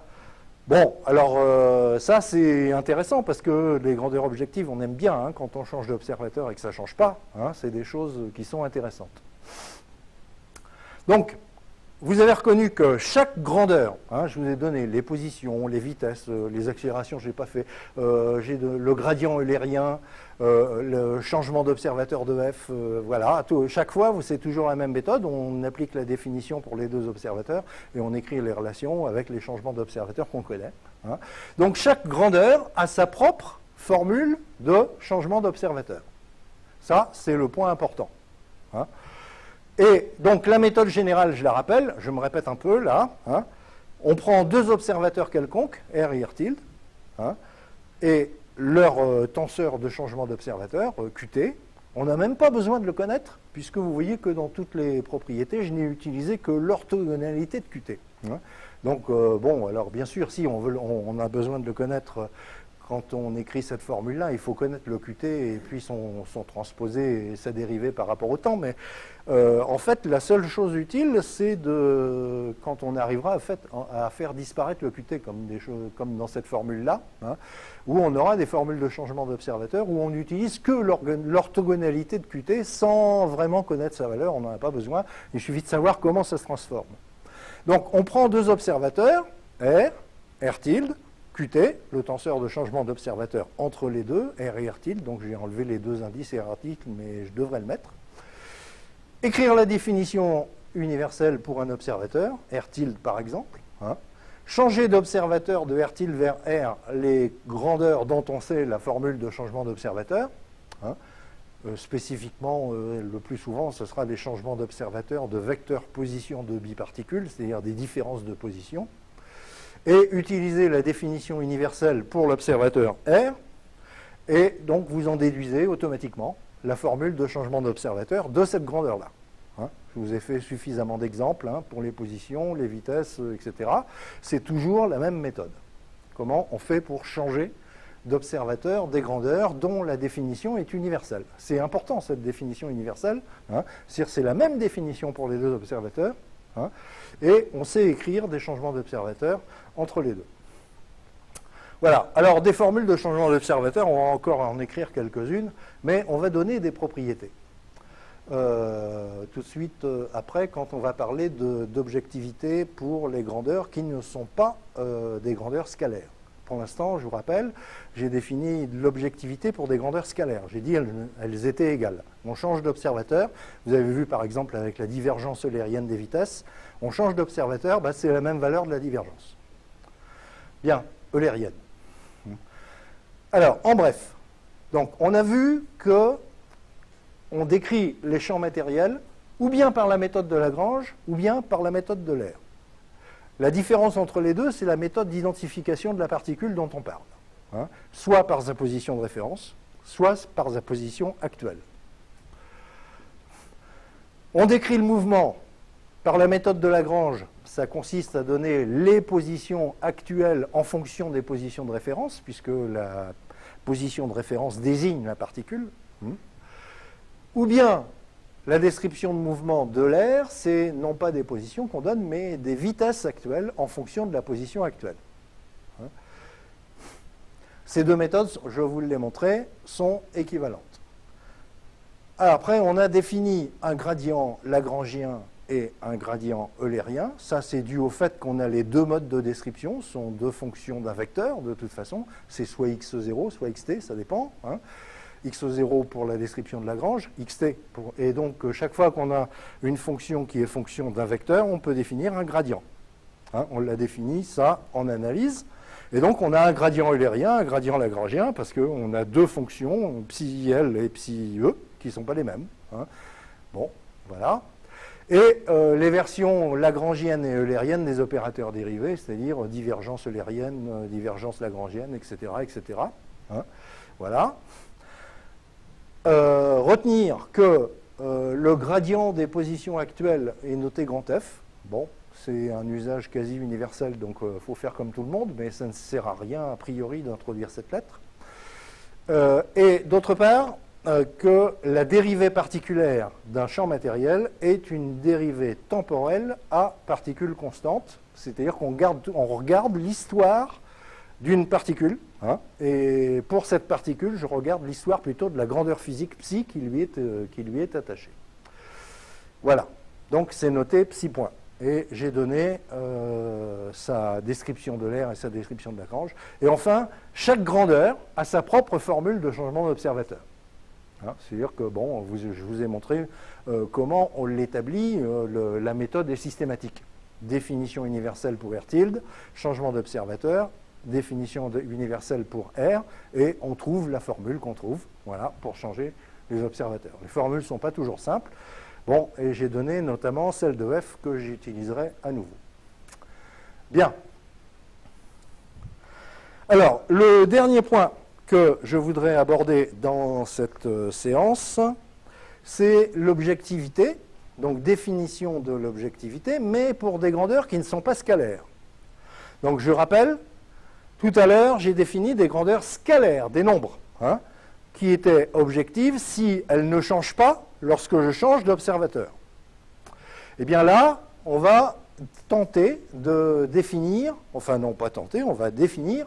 Bon, alors ça c'est intéressant parce que les grandeurs objectives, on aime bien hein, quand on change d'observateur et que ça ne change pas. Hein, c'est des choses qui sont intéressantes. Donc, vous avez reconnu que chaque grandeur, hein, je vous ai donné les positions, les vitesses, les accélérations, je n'ai pas fait, j'ai le gradient eulérien, le changement d'observateur de f, voilà. Chaque fois, c'est toujours la même méthode, on applique la définition pour les deux observateurs et on écrit les relations avec les changements d'observateur qu'on connaît. Hein. Donc chaque grandeur a sa propre formule de changement d'observateur. Ça, c'est le point important. Hein. Et donc la méthode générale, je la rappelle, je me répète un peu là, hein, on prend deux observateurs quelconques, R et R tilde, hein, et leur tenseur de changement d'observateur, Qt, on n'a même pas besoin de le connaître, puisque vous voyez que dans toutes les propriétés, je n'ai utilisé que l'orthogonalité de Qt. Hein. Donc bon, alors bien sûr, si on a besoin de le connaître quand on écrit cette formule-là, il faut connaître le Qt et puis son transposé et sa dérivée par rapport au temps. Mais en fait, la seule chose utile, c'est quand on arrivera à faire disparaître le Qt comme dans cette formule-là, hein, où on aura des formules de changement d'observateur, où on n'utilise que l'orthogonalité de Qt sans vraiment connaître sa valeur. On n'en a pas besoin. Il suffit de savoir comment ça se transforme. Donc, on prend deux observateurs, R, R tilde, Qt, le tenseur de changement d'observateur entre les deux, R et R tilde, donc j'ai enlevé les deux indices et R tilde, mais je devrais le mettre. Écrire la définition universelle pour un observateur, R tilde par exemple. Hein. Changer d'observateur de R tilde vers R les grandeurs dont on sait la formule de changement d'observateur. Hein. Spécifiquement, le plus souvent, ce sera des changements d'observateur de vecteurs position de biparticules, c'est-à-dire des différences de position. Et utiliser la définition universelle pour l'observateur R, et donc vous en déduisez automatiquement la formule de changement d'observateur de cette grandeur-là. Hein, je vous ai fait suffisamment d'exemples hein, pour les positions, les vitesses, etc. C'est toujours la même méthode. Comment on fait pour changer d'observateur des grandeurs dont la définition est universelle. C'est important cette définition universelle, hein, c'est-à-dire c'est la même définition pour les deux observateurs, hein, et on sait écrire des changements d'observateur entre les deux. Voilà, alors des formules de changement d'observateur, on va encore en écrire quelques-unes, mais on va donner des propriétés. Tout de suite après, quand on va parler d'objectivité pour les grandeurs qui ne sont pas des grandeurs scalaires. Pour l'instant, je vous rappelle, j'ai défini l'objectivité pour des grandeurs scalaires. J'ai dit elles étaient égales. On change d'observateur. Vous avez vu par exemple avec la divergence eulérienne des vitesses, on change d'observateur, bah, c'est la même valeur de la divergence. Bien, eulérienne. Alors, en bref, donc on a vu que on décrit les champs matériels ou bien par la méthode de Lagrange ou bien par la méthode de L'Air. La différence entre les deux, c'est la méthode d'identification de la particule dont on parle. Hein, soit par sa position de référence, soit par sa position actuelle. On décrit le mouvement par la méthode de Lagrange. Ça consiste à donner les positions actuelles en fonction des positions de référence, puisque la position de référence désigne la particule. Ou bien, la description de mouvement de l'air, c'est non pas des positions qu'on donne, mais des vitesses actuelles en fonction de la position actuelle. Ces deux méthodes, je vous l'ai montré, sont équivalentes. Alors après, on a défini un gradient lagrangien et un gradient eulérien. Ça, c'est dû au fait qu'on a les deux modes de description, ce sont deux fonctions d'un vecteur, de toute façon. C'est soit x0, soit xt, ça dépend. Hein. x0 pour la description de Lagrange, xt. Et donc, chaque fois qu'on a une fonction qui est fonction d'un vecteur, on peut définir un gradient. Hein, on l'a défini, ça, en analyse. Et donc, on a un gradient eulérien, un gradient lagrangien, parce qu'on a deux fonctions, psi L et psi E, qui ne sont pas les mêmes. Hein. Bon, voilà. Et les versions lagrangiennes et eulériennes des opérateurs dérivés, c'est-à-dire divergence eulérienne, divergence lagrangienne, etc. etc. Hein. Voilà. Retenir que le gradient des positions actuelles est noté grand F. Bon, c'est un usage quasi universel, donc il faut faire comme tout le monde, mais ça ne sert à rien, a priori, d'introduire cette lettre. Et d'autre part, que la dérivée particulière d'un champ matériel est une dérivée temporelle à particules constantes, c'est-à-dire qu'on regarde l'histoire d'une particule, hein, et pour cette particule, je regarde l'histoire plutôt de la grandeur physique psi qui lui est attachée. Voilà, donc c'est noté psi point. Et j'ai donné sa description de l'air et sa description de Lagrange. Et enfin, chaque grandeur a sa propre formule de changement d'observateur. Hein, c'est-à-dire que, bon, je vous ai montré comment on l'établit, la méthode est systématique. Définition universelle pour R tilde, changement d'observateur, définition universelle pour R, et on trouve la formule qu'on trouve, voilà, pour changer les observateurs. Les formules ne sont pas toujours simples. Bon, et j'ai donné notamment celle de F que j'utiliserai à nouveau. Bien. Alors, le dernier point que je voudrais aborder dans cette séance, c'est l'objectivité, donc définition de l'objectivité, mais pour des grandeurs qui ne sont pas scalaires. Donc je rappelle, tout à l'heure, j'ai défini des grandeurs scalaires, des nombres, hein, qui étaient objectives si elles ne changent pas lorsque je change d'observateur. Eh bien là, on va tenter de définir, enfin non pas tenter, on va définir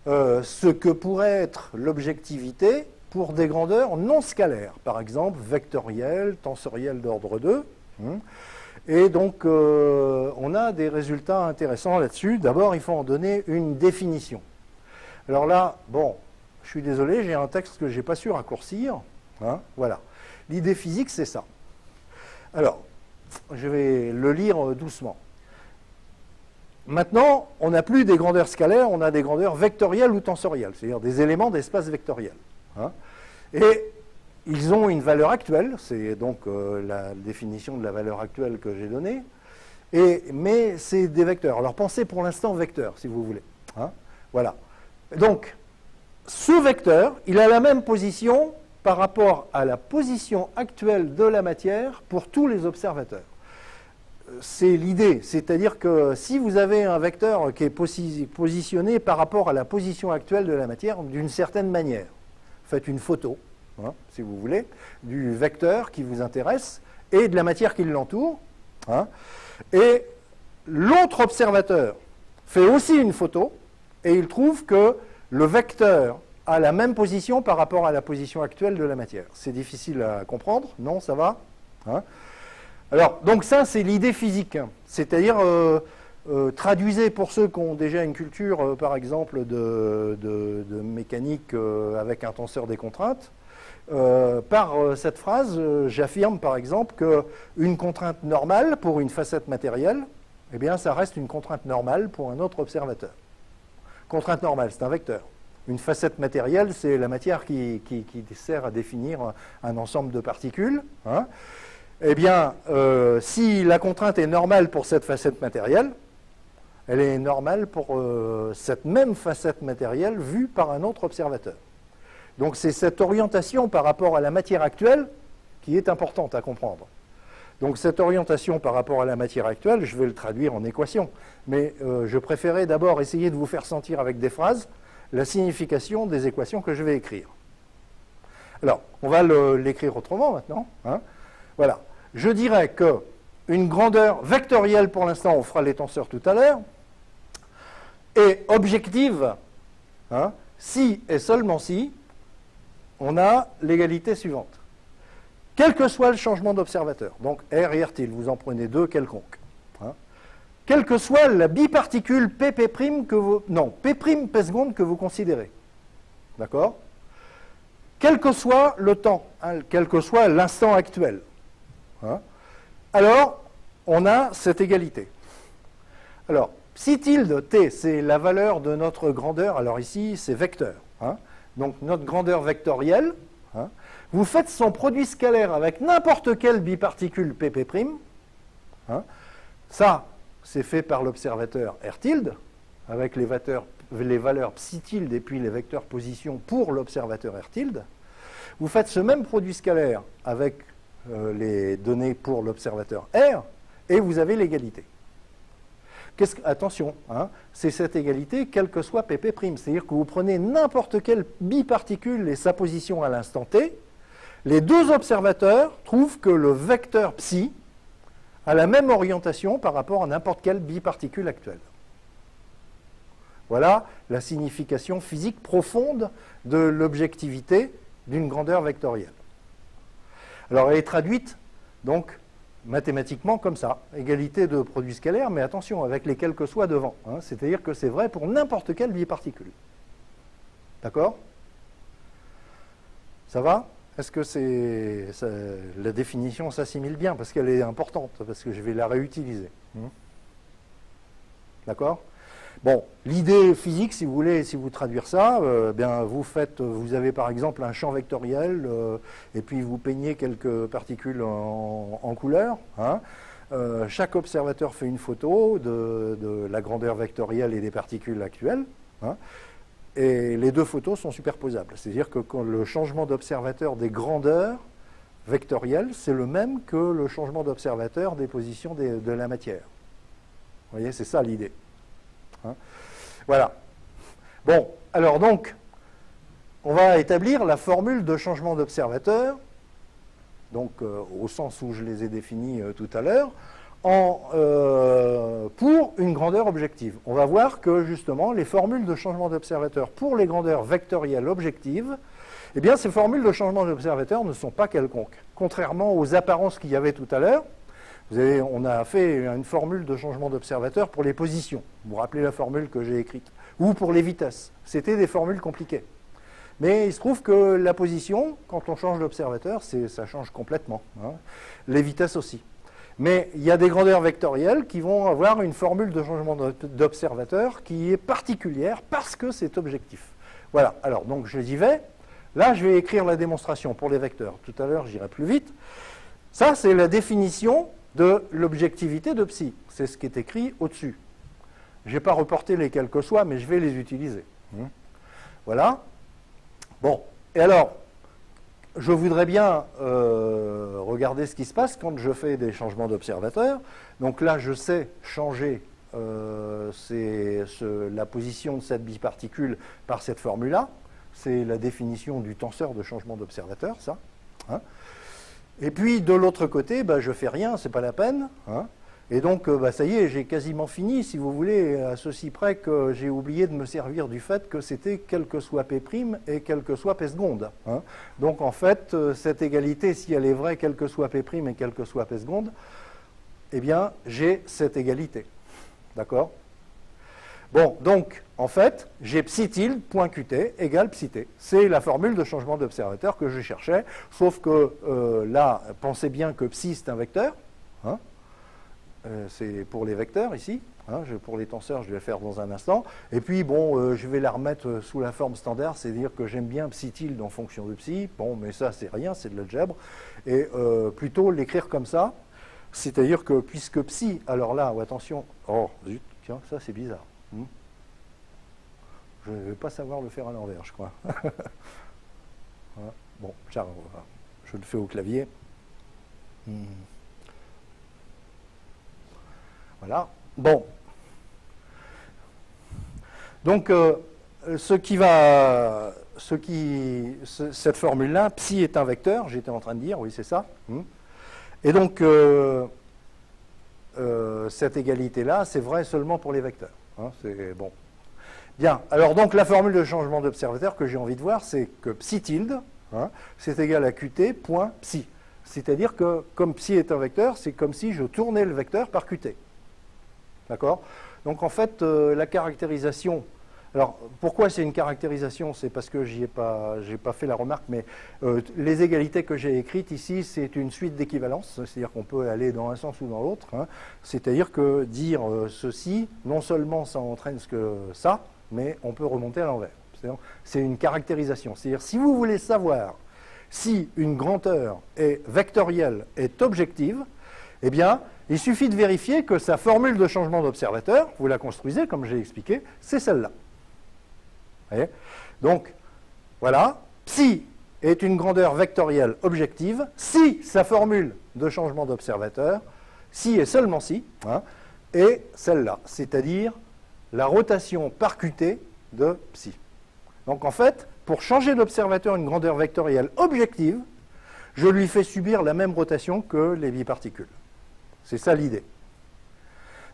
ce que pourrait être l'objectivité pour des grandeurs non scalaires, par exemple vectorielles, tensorielles d'ordre 2. Et donc, on a des résultats intéressants là-dessus. D'abord, il faut en donner une définition. Alors là, bon, je suis désolé, j'ai un texte que je n'ai pas su raccourcir. Hein, voilà. L'idée physique, c'est ça. Alors, je vais le lire doucement. Maintenant, on n'a plus des grandeurs scalaires, on a des grandeurs vectorielles ou tensorielles, c'est-à-dire des éléments d'espace vectoriel. Hein. Et ils ont une valeur actuelle, c'est donc la définition de la valeur actuelle que j'ai donnée, mais c'est des vecteurs. Alors pensez pour l'instant vecteur, si vous voulez. Hein. Voilà. Donc, ce vecteur, il a la même position par rapport à la position actuelle de la matière pour tous les observateurs. C'est l'idée, c'est-à-dire que si vous avez un vecteur qui est positionné par rapport à la position actuelle de la matière d'une certaine manière, faites une photo, hein, si vous voulez, du vecteur qui vous intéresse et de la matière qui l'entoure, hein, et l'autre observateur fait aussi une photo et il trouve que le vecteur a la même position par rapport à la position actuelle de la matière. C'est difficile à comprendre, non, ça va, hein. Alors, donc ça, c'est l'idée physique, c'est-à-dire traduisez pour ceux qui ont déjà une culture, par exemple, de mécanique avec un tenseur des contraintes, par cette phrase, j'affirme par exemple qu'une contrainte normale pour une facette matérielle, eh bien, ça reste une contrainte normale pour un autre observateur. Contrainte normale, c'est un vecteur. Une facette matérielle, c'est la matière qui sert à définir un ensemble de particules. Hein. Eh bien, si la contrainte est normale pour cette facette matérielle, elle est normale pour cette même facette matérielle vue par un autre observateur. Donc c'est cette orientation par rapport à la matière actuelle qui est importante à comprendre. Donc cette orientation par rapport à la matière actuelle, je vais le traduire en équation, mais je préférais d'abord essayer de vous faire sentir avec des phrases la signification des équations que je vais écrire. Alors, on va l'écrire autrement maintenant. Hein. Voilà. Je dirais qu'une grandeur vectorielle, pour l'instant, on fera les tenseurs tout à l'heure, est objective, hein, si et seulement si on a l'égalité suivante. Quel que soit le changement d'observateur, donc R et R tilde, vous en prenez deux quelconques. Hein, quelle que soit la biparticule PP' P' P seconde que vous considérez. D'accord? Quel que soit le temps, hein, quel que soit l'instant actuel. Hein, alors, on a cette égalité. Alors, psi tilde t, c'est la valeur de notre grandeur. Alors ici, c'est vecteur. Hein, donc, notre grandeur vectorielle. Hein, vous faites son produit scalaire avec n'importe quelle biparticule PP'. Hein, ça, c'est fait par l'observateur R tilde, avec les valeurs psi tilde et puis les vecteurs position pour l'observateur R tilde. Vous faites ce même produit scalaire avec les données pour l'observateur R, et vous avez l'égalité. Attention, hein, c'est cette égalité quel que soit PP', c'est-à-dire que vous prenez n'importe quelle biparticule et sa position à l'instant t, Les deux observateurs trouvent que le vecteur psi a la même orientation par rapport à n'importe quelle biparticule actuelle. Voilà la signification physique profonde de l'objectivité d'une grandeur vectorielle. Alors elle est traduite donc mathématiquement comme ça, égalité de produits scalaires, mais attention, avec les quels que soient devant. Hein, c'est-à-dire que c'est vrai pour n'importe quelle biparticule. D'accord? Ça va? Est-ce que la définition s'assimile bien? Parce qu'elle est importante, parce que je vais la réutiliser. D'accord? Bon, l'idée physique, si vous voulez, si vous traduire ça, bien vous avez par exemple un champ vectoriel, et puis vous peignez quelques particules en couleur. Hein. Chaque observateur fait une photo de la grandeur vectorielle et des particules actuelles. Hein. Et les deux photos sont superposables. C'est-à-dire que quand le changement d'observateur des grandeurs vectorielles, c'est le même que le changement d'observateur des positions de la matière. Vous voyez, c'est ça l'idée. Hein, voilà. Bon, alors donc, on va établir la formule de changement d'observateur, donc au sens où je les ai définis tout à l'heure, pour une grandeur objective. On va voir que justement, les formules de changement d'observateur pour les grandeurs vectorielles objectives, eh bien, ces formules de changement d'observateur ne sont pas quelconques. Contrairement aux apparences qu'il y avait tout à l'heure, on a fait une formule de changement d'observateur pour les positions. Vous vous rappelez la formule que j'ai écrite? Ou pour les vitesses. C'était des formules compliquées. Mais il se trouve que la position, quand on change d'observateur, ça change complètement. Hein. Les vitesses aussi. Mais il y a des grandeurs vectorielles qui vont avoir une formule de changement d'observateur qui est particulière parce que c'est objectif. Voilà. Alors, donc, j'y vais. Là, je vais écrire la démonstration pour les vecteurs. Tout à l'heure, j'irai plus vite. Ça, c'est la définition de l'objectivité de psi. C'est ce qui est écrit au-dessus. Je n'ai pas reporté les quels que soient, mais je vais les utiliser. Voilà. Bon. Et alors, je voudrais bien regarder ce qui se passe quand je fais des changements d'observateur. Donc là, je sais changer la position de cette biparticule par cette formule-là. C'est la définition du tenseur de changement d'observateur, ça. Hein. Et puis, de l'autre côté, je ne fais rien, ce n'est pas la peine. Hein. Et donc, ça y est, j'ai quasiment fini, si vous voulez, à ceci près que j'ai oublié de me servir du fait que c'était quel que soit P' et quel que soit P seconde. Hein. Donc, en fait, cette égalité, si elle est vraie, quel que soit P' et quel que soit P seconde, eh bien, j'ai cette égalité. D'accord? Bon, donc, en fait, j'ai psi tilde point qt égale psi t. C'est la formule de changement d'observateur que je cherchais, sauf que là, pensez bien que psi, c'est un vecteur. Hein. C'est pour les vecteurs ici. Hein, pour les tenseurs, je vais le faire dans un instant. Et puis, bon, je vais la remettre sous la forme standard, c'est-à-dire que j'aime bien psi tilde en fonction de psi. Bon, mais ça, c'est rien, c'est de l'algèbre. Et plutôt l'écrire comme ça, c'est-à-dire que puisque psi, alors là, attention, oh, zut, tiens, ça, c'est bizarre. Je ne vais pas savoir le faire à l'envers, je crois. Voilà. Bon, je le fais au clavier. Voilà. Bon. Donc, cette formule-là, psi est un vecteur, j'étais en train de dire, oui, c'est ça. Et donc, cette égalité-là, c'est vrai seulement pour les vecteurs. Hein, c'est bon. Bien, alors donc la formule de changement d'observateur que j'ai envie de voir, c'est que psi tilde, hein, c'est égal à qt point psi. C'est-à-dire que comme psi est un vecteur, c'est comme si je tournais le vecteur par qt. D'accord? Donc en fait, la caractérisation... Alors, pourquoi c'est une caractérisation? C'est parce que j'ai pas fait la remarque, mais les égalités que j'ai écrites ici, c'est une suite d'équivalence, c'est-à-dire qu'on peut aller dans un sens ou dans l'autre. Hein. C'est-à-dire que dire ceci, non seulement ça entraîne ça, mais on peut remonter à l'envers. C'est une caractérisation. C'est-à-dire, si vous voulez savoir si une grandeur vectorielle est objective, eh bien, il suffit de vérifier que sa formule de changement d'observateur, vous la construisez, comme j'ai expliqué, c'est celle-là. Donc, voilà, psi est une grandeur vectorielle objective si sa formule de changement d'observateur, si et seulement si, hein, est celle-là, c'est-à-dire la rotation par qt de psi. Donc en fait, pour changer d'observateur une grandeur vectorielle objective, je lui fais subir la même rotation que les biparticules. C'est ça l'idée.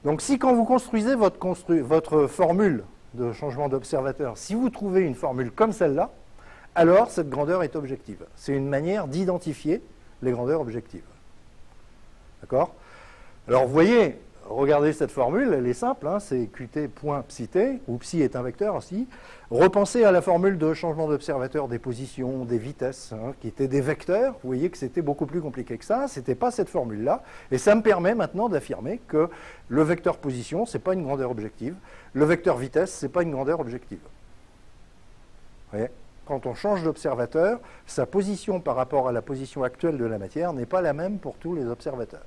Donc si quand vous construisez votre formule de changement d'observateur, si vous trouvez une formule comme celle-là, alors cette grandeur est objective. C'est une manière d'identifier les grandeurs objectives. D'accord? Alors vous voyez, regardez cette formule, elle est simple, hein, c'est qt.psi-t, où psi est un vecteur aussi. Repensez à la formule de changement d'observateur des positions, des vitesses, hein, qui étaient des vecteurs. Vous voyez que c'était beaucoup plus compliqué que ça, ce n'était pas cette formule-là. Et ça me permet maintenant d'affirmer que le vecteur position, ce n'est pas une grandeur objective. Le vecteur vitesse, ce n'est pas une grandeur objective. Vous voyez ? Quand on change d'observateur, sa position par rapport à la position actuelle de la matière n'est pas la même pour tous les observateurs.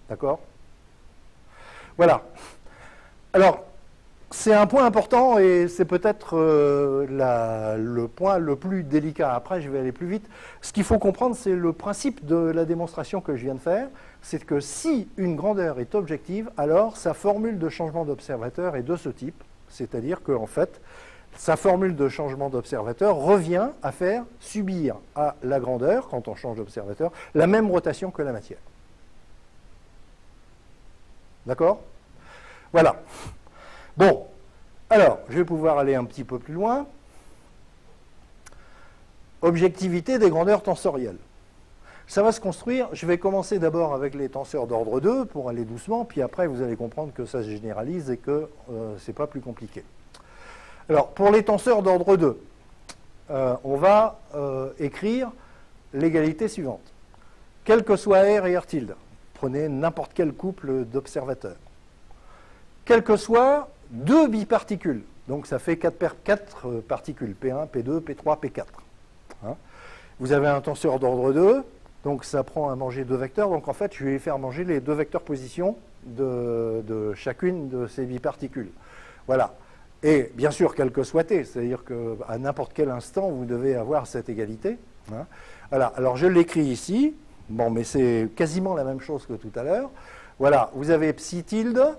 D'accord? Voilà. Alors, c'est un point important et c'est peut-être le point le plus délicat. Après, je vais aller plus vite. Ce qu'il faut comprendre, c'est le principe de la démonstration que je viens de faire. C'est que si une grandeur est objective, alors sa formule de changement d'observateur est de ce type. C'est-à-dire qu'en fait, sa formule de changement d'observateur revient à faire subir à la grandeur, quand on change d'observateur, la même rotation que la matière. D'accord? Voilà. Bon, alors, je vais pouvoir aller un petit peu plus loin. Objectivité des grandeurs tensorielles. Ça va se construire, je vais commencer d'abord avec les tenseurs d'ordre 2 pour aller doucement, puis après vous allez comprendre que ça se généralise et que c'est pas plus compliqué. Alors, pour les tenseurs d'ordre 2, on va écrire l'égalité suivante. Quel que soit R et R tilde, prenez n'importe quel couple d'observateurs. Quel que soit deux biparticules, donc ça fait 4 particules, P1, P2, P3, P4. Hein, vous avez un tenseur d'ordre 2, donc ça prend à manger 2 vecteurs, donc en fait je vais faire manger les 2 vecteurs position de chacune de ces biparticules. Voilà. Et bien sûr, quel que soit t, c'est-à-dire qu'à n'importe quel instant, vous devez avoir cette égalité. Hein. Voilà, alors je l'écris ici, bon, mais c'est quasiment la même chose que tout à l'heure. Voilà, vous avez psi tilde,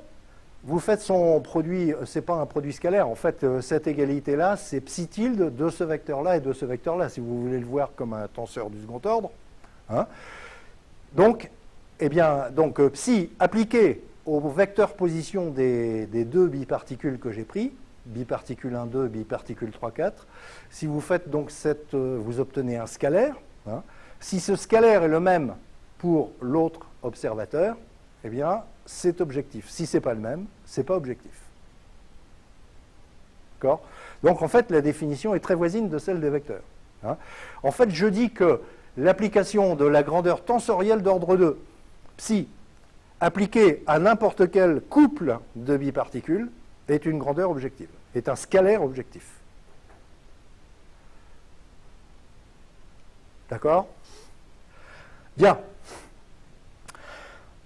vous faites son produit, c'est pas un produit scalaire, en fait, cette égalité-là, c'est psi tilde de ce vecteur-là et de ce vecteur-là, si vous voulez le voir comme un tenseur du second ordre. Hein. Donc, eh bien, donc, psi appliqué au vecteur position des 2 biparticules que j'ai pris, biparticule 1, 2, biparticule 3, 4. Si vous faites donc vous obtenez un scalaire. Hein. Si ce scalaire est le même pour l'autre observateur, eh bien, c'est objectif. Si ce n'est pas le même, ce n'est pas objectif. D'accord? Donc, en fait, la définition est très voisine de celle des vecteurs. Hein. En fait, je dis que l'application de la grandeur tensorielle d'ordre 2, psi, appliquée à n'importe quel couple de biparticules, est une grandeur objective, est un scalaire objectif. D'accord? Bien.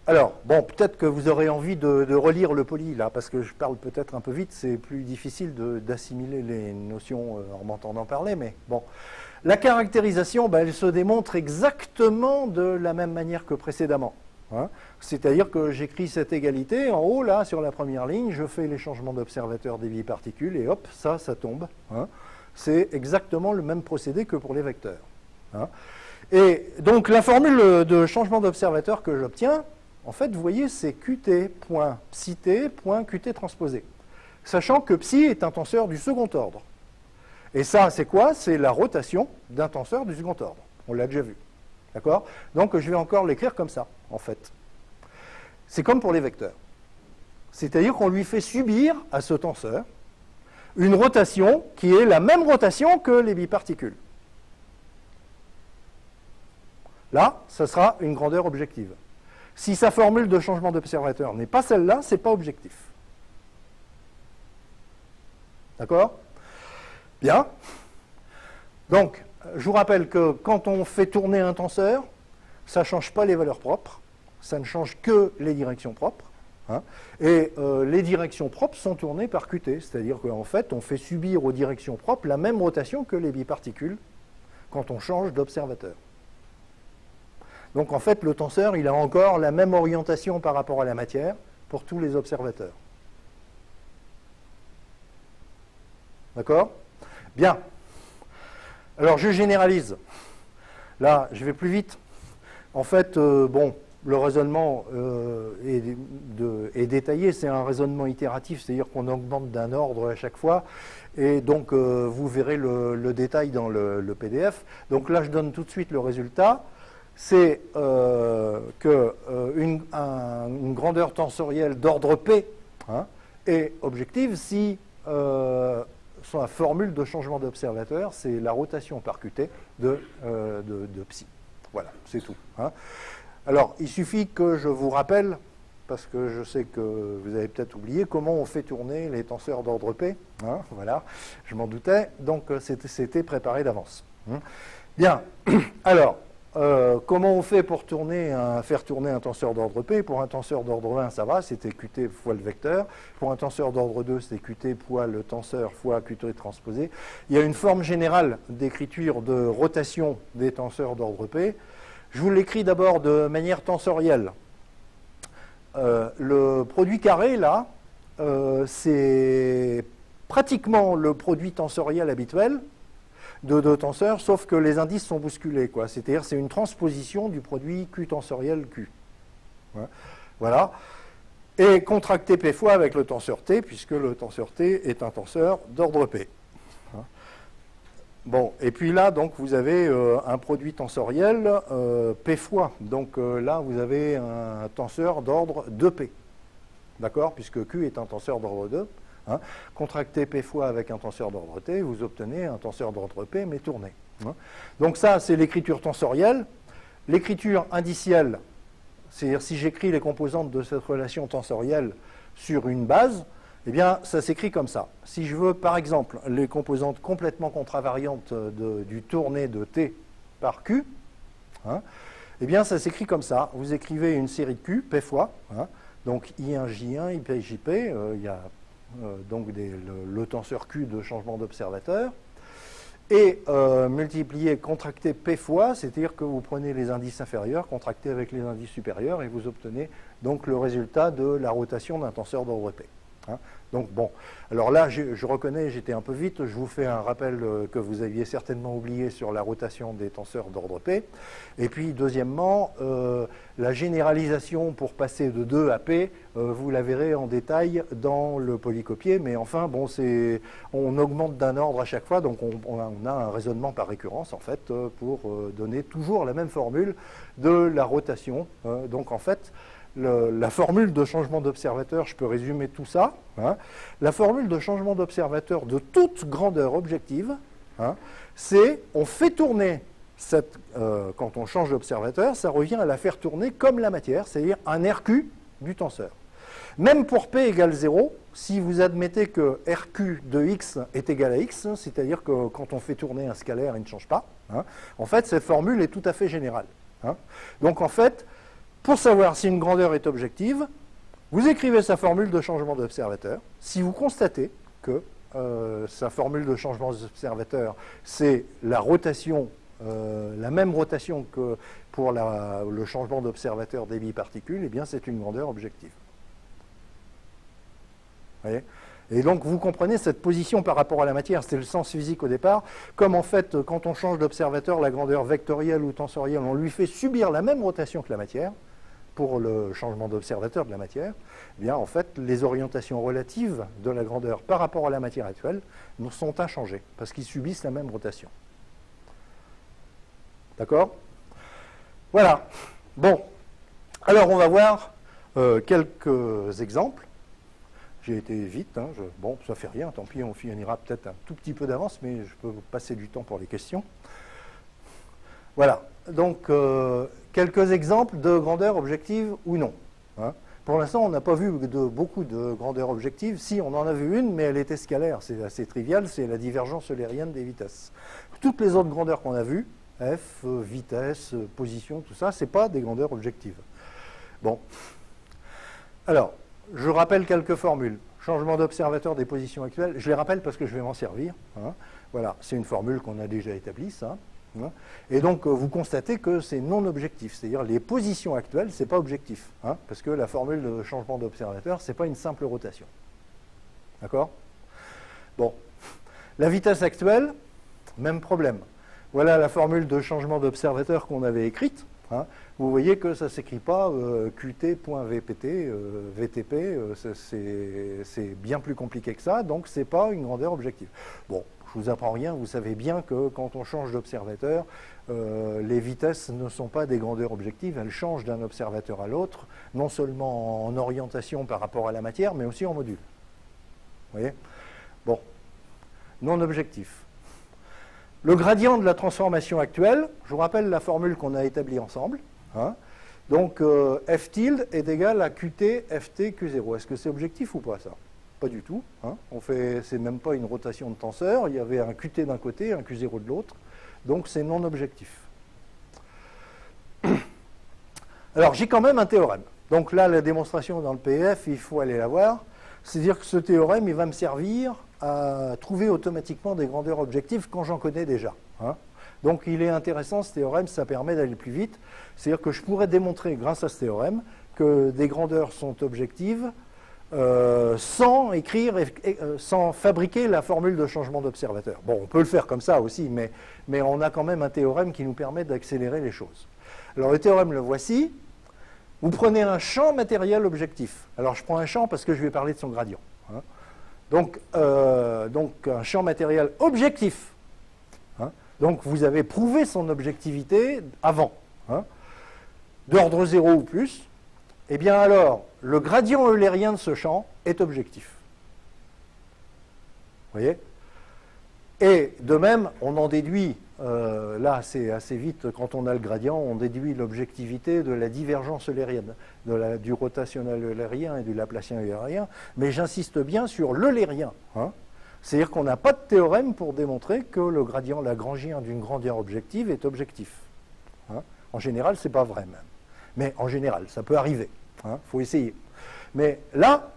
Alors, bon, peut-être que vous aurez envie de relire le poly, là, parce que je parle peut-être un peu vite, c'est plus difficile d'assimiler les notions en m'entendant parler, mais bon. La caractérisation, ben, elle se démontre exactement de la même manière que précédemment. Hein. C'est-à-dire que j'écris cette égalité, en haut, là, sur la première ligne, je fais les changements d'observateur des biparticules, et hop, ça tombe. Hein. C'est exactement le même procédé que pour les vecteurs. Hein. Et donc, la formule de changement d'observateur que j'obtiens, en fait, vous voyez, c'est qt.psi-t.qt transposé. Sachant que psi est un tenseur du second ordre. Et ça, c'est quoi? C'est la rotation d'un tenseur du second ordre. On l'a déjà vu. D'accord? Donc, je vais encore l'écrire comme ça, en fait. C'est comme pour les vecteurs. C'est-à-dire qu'on lui fait subir à ce tenseur une rotation qui est la même rotation que les biparticules. Là, ça sera une grandeur objective. Si sa formule de changement d'observateur n'est pas celle-là, ce n'est pas objectif. D'accord? Bien. Donc, je vous rappelle que quand on fait tourner un tenseur, ça ne change pas les valeurs propres, ça ne change que les directions propres. Hein, et les directions propres sont tournées par Qt, c'est-à-dire qu'en fait, on fait subir aux directions propres la même rotation que les biparticules quand on change d'observateur. Donc en fait, le tenseur, il a encore la même orientation par rapport à la matière pour tous les observateurs. D'accord? Bien. Alors je généralise. Là, je vais plus vite. En fait, bon, le raisonnement est détaillé, c'est un raisonnement itératif, c'est-à-dire qu'on augmente d'un ordre à chaque fois, et donc vous verrez le détail dans le PDF. Donc là, je donne tout de suite le résultat, c'est qu'une grandeur tensorielle d'ordre P est objective si la formule de changement d'observateur, c'est la rotation par Qt de psi. Voilà, c'est tout. Alors, il suffit que je vous rappelle, parce que je sais que vous avez peut-être oublié, comment on fait tourner les tenseurs d'ordre P. Voilà, je m'en doutais, donc c'était préparé d'avance. Bien, alors, comment on fait pour faire tourner un tenseur d'ordre P? Pour un tenseur d'ordre 1, ça va, c'était Qt fois le vecteur. Pour un tenseur d'ordre 2, c'était Qt fois le tenseur fois Qt transposé. Il y a une forme générale d'écriture de rotation des tenseurs d'ordre P. Je vous l'écris d'abord de manière tensorielle. Le produit carré, là, c'est pratiquement le produit tensoriel habituel de deux tenseurs, sauf que les indices sont bousculés, quoi. C'est-à-dire c'est une transposition du produit Q tensoriel Q. Voilà. Et contracté P fois avec le tenseur T, puisque le tenseur T est un tenseur d'ordre P. Bon, et puis là, donc, vous avez un produit tensoriel P fois. Donc là, vous avez un tenseur d'ordre 2P. D'accord? Puisque Q est un tenseur d'ordre 2. Contractez P fois avec un tenseur d'ordre T, vous obtenez un tenseur d'ordre P, mais tourné. Donc ça, c'est l'écriture tensorielle. L'écriture indicielle, c'est-à-dire si j'écris les composantes de cette relation tensorielle sur une base, eh bien, ça s'écrit comme ça. Si je veux, par exemple, les composantes complètement contravariantes du tourné de T par Q, eh bien, ça s'écrit comme ça. Vous écrivez une série de Q, P fois, donc I1, J1, IP, JP, il y a donc le tenseur Q de changement d'observateur, et multiplié, contracté P fois, c'est-à-dire que vous prenez les indices inférieurs, contractés avec les indices supérieurs, et vous obtenez donc le résultat de la rotation d'un tenseur d'ordre P. Donc bon, alors là, je reconnais, j'étais un peu vite, je vous fais un rappel que vous aviez certainement oublié sur la rotation des tenseurs d'ordre P. Et puis, deuxièmement, la généralisation pour passer de 2 à P, vous la verrez en détail dans le polycopié, mais enfin, bon, on augmente d'un ordre à chaque fois, donc on a un raisonnement par récurrence, en fait, pour donner toujours la même formule de la rotation. Donc, en fait, la formule de changement d'observateur, je peux résumer tout ça. La formule de changement d'observateur de toute grandeur objective, c'est on fait tourner quand on change d'observateur, ça revient à la faire tourner comme la matière, c'est-à-dire un RQ du tenseur. Même pour P égale 0, si vous admettez que RQ de x est égal à x, c'est-à-dire que quand on fait tourner un scalaire, il ne change pas, en fait, cette formule est tout à fait générale. Donc en fait, pour savoir si une grandeur est objective, vous écrivez sa formule de changement d'observateur. Si vous constatez que sa formule de changement d'observateur, c'est la rotation, la même rotation que pour le changement d'observateur débit-particule, eh bien c'est une grandeur objective. Vous voyez ? Et donc vous comprenez cette position par rapport à la matière, c'était le sens physique au départ, comme en fait quand on change d'observateur, la grandeur vectorielle ou tensorielle, on lui fait subir la même rotation que la matière, pour le changement d'observateur de la matière, eh bien, en fait, les orientations relatives de la grandeur par rapport à la matière actuelle sont inchangées, parce qu'ils subissent la même rotation. D'accord? Voilà. Bon. Alors, on va voir quelques exemples. J'ai été vite. Bon, ça fait rien, tant pis, on finira peut-être un tout petit peu d'avance, mais je peux passer du temps pour les questions. Voilà. Donc, quelques exemples de grandeur objective ou non. Pour l'instant, on n'a pas vu beaucoup de grandeur objective. Si, on en a vu une, mais elle était scalaire. C'est assez trivial, c'est la divergence eulérienne des vitesses. Toutes les autres grandeurs qu'on a vues, f, vitesse, position, tout ça, ce n'est pas des grandeurs objectives. Bon. Alors, je rappelle quelques formules. Changement d'observateur des positions actuelles. Je les rappelle parce que je vais m'en servir. Voilà, c'est une formule qu'on a déjà établie, ça. Et donc, vous constatez que c'est non objectif, c'est-à-dire les positions actuelles, ce n'est pas objectif, parce que la formule de changement d'observateur, ce n'est pas une simple rotation. D'accord? Bon. La vitesse actuelle, même problème. voilà la formule de changement d'observateur qu'on avait écrite. Hein. Vous voyez que ça ne s'écrit pas qt.vpt, VTP, c'est bien plus compliqué que ça, donc ce n'est pas une grandeur objective. Bon, je ne vous apprends rien, vous savez bien que quand on change d'observateur, les vitesses ne sont pas des grandeurs objectives, elles changent d'un observateur à l'autre, non seulement en orientation par rapport à la matière, mais aussi en module. Vous voyez? Bon, non objectif. Le gradient de la transformation actuelle, je vous rappelle la formule qu'on a établie ensemble. Hein. Donc, f tilde est égal à qt ft q0. Est-ce que c'est objectif ou pas, ça? Pas du tout. Hein. C'est même pas une rotation de tenseur. Il y avait un qt d'un côté, un q0 de l'autre. Donc, c'est non objectif. Alors, j'ai quand même un théorème. Donc là, la démonstration dans le PDF, il faut aller la voir. C'est-à-dire que ce théorème, il va me servir à trouver automatiquement des grandeurs objectives quand j'en connais déjà. Hein. Donc il est intéressant ce théorème, ça permet d'aller plus vite. C'est-à-dire que je pourrais démontrer grâce à ce théorème que des grandeurs sont objectives sans fabriquer la formule de changement d'observateur. Bon, on peut le faire comme ça aussi, mais on a quand même un théorème qui nous permet d'accélérer les choses. Alors le théorème, le voici. Vous prenez un champ matériel objectif. Alors je prends un champ parce que je vais parler de son gradient. Hein. Donc un champ matériel objectif. Hein. Donc vous avez prouvé son objectivité avant, hein, d'ordre 0 ou plus. Eh bien alors, le gradient eulérien de ce champ est objectif. Vous voyez? Et de même, on en déduit, là c'est assez vite, quand on a le gradient, on déduit l'objectivité de la divergence eulérienne, du rotationnel eulérien et du laplacien eulérien, mais j'insiste bien sur l'eulérien. Hein. C'est-à-dire qu'on n'a pas de théorème pour démontrer que le gradient lagrangien d'une grandeur objective est objectif. Hein. En général, ce n'est pas vrai même. Mais en général, ça peut arriver. Il faut essayer. Mais là,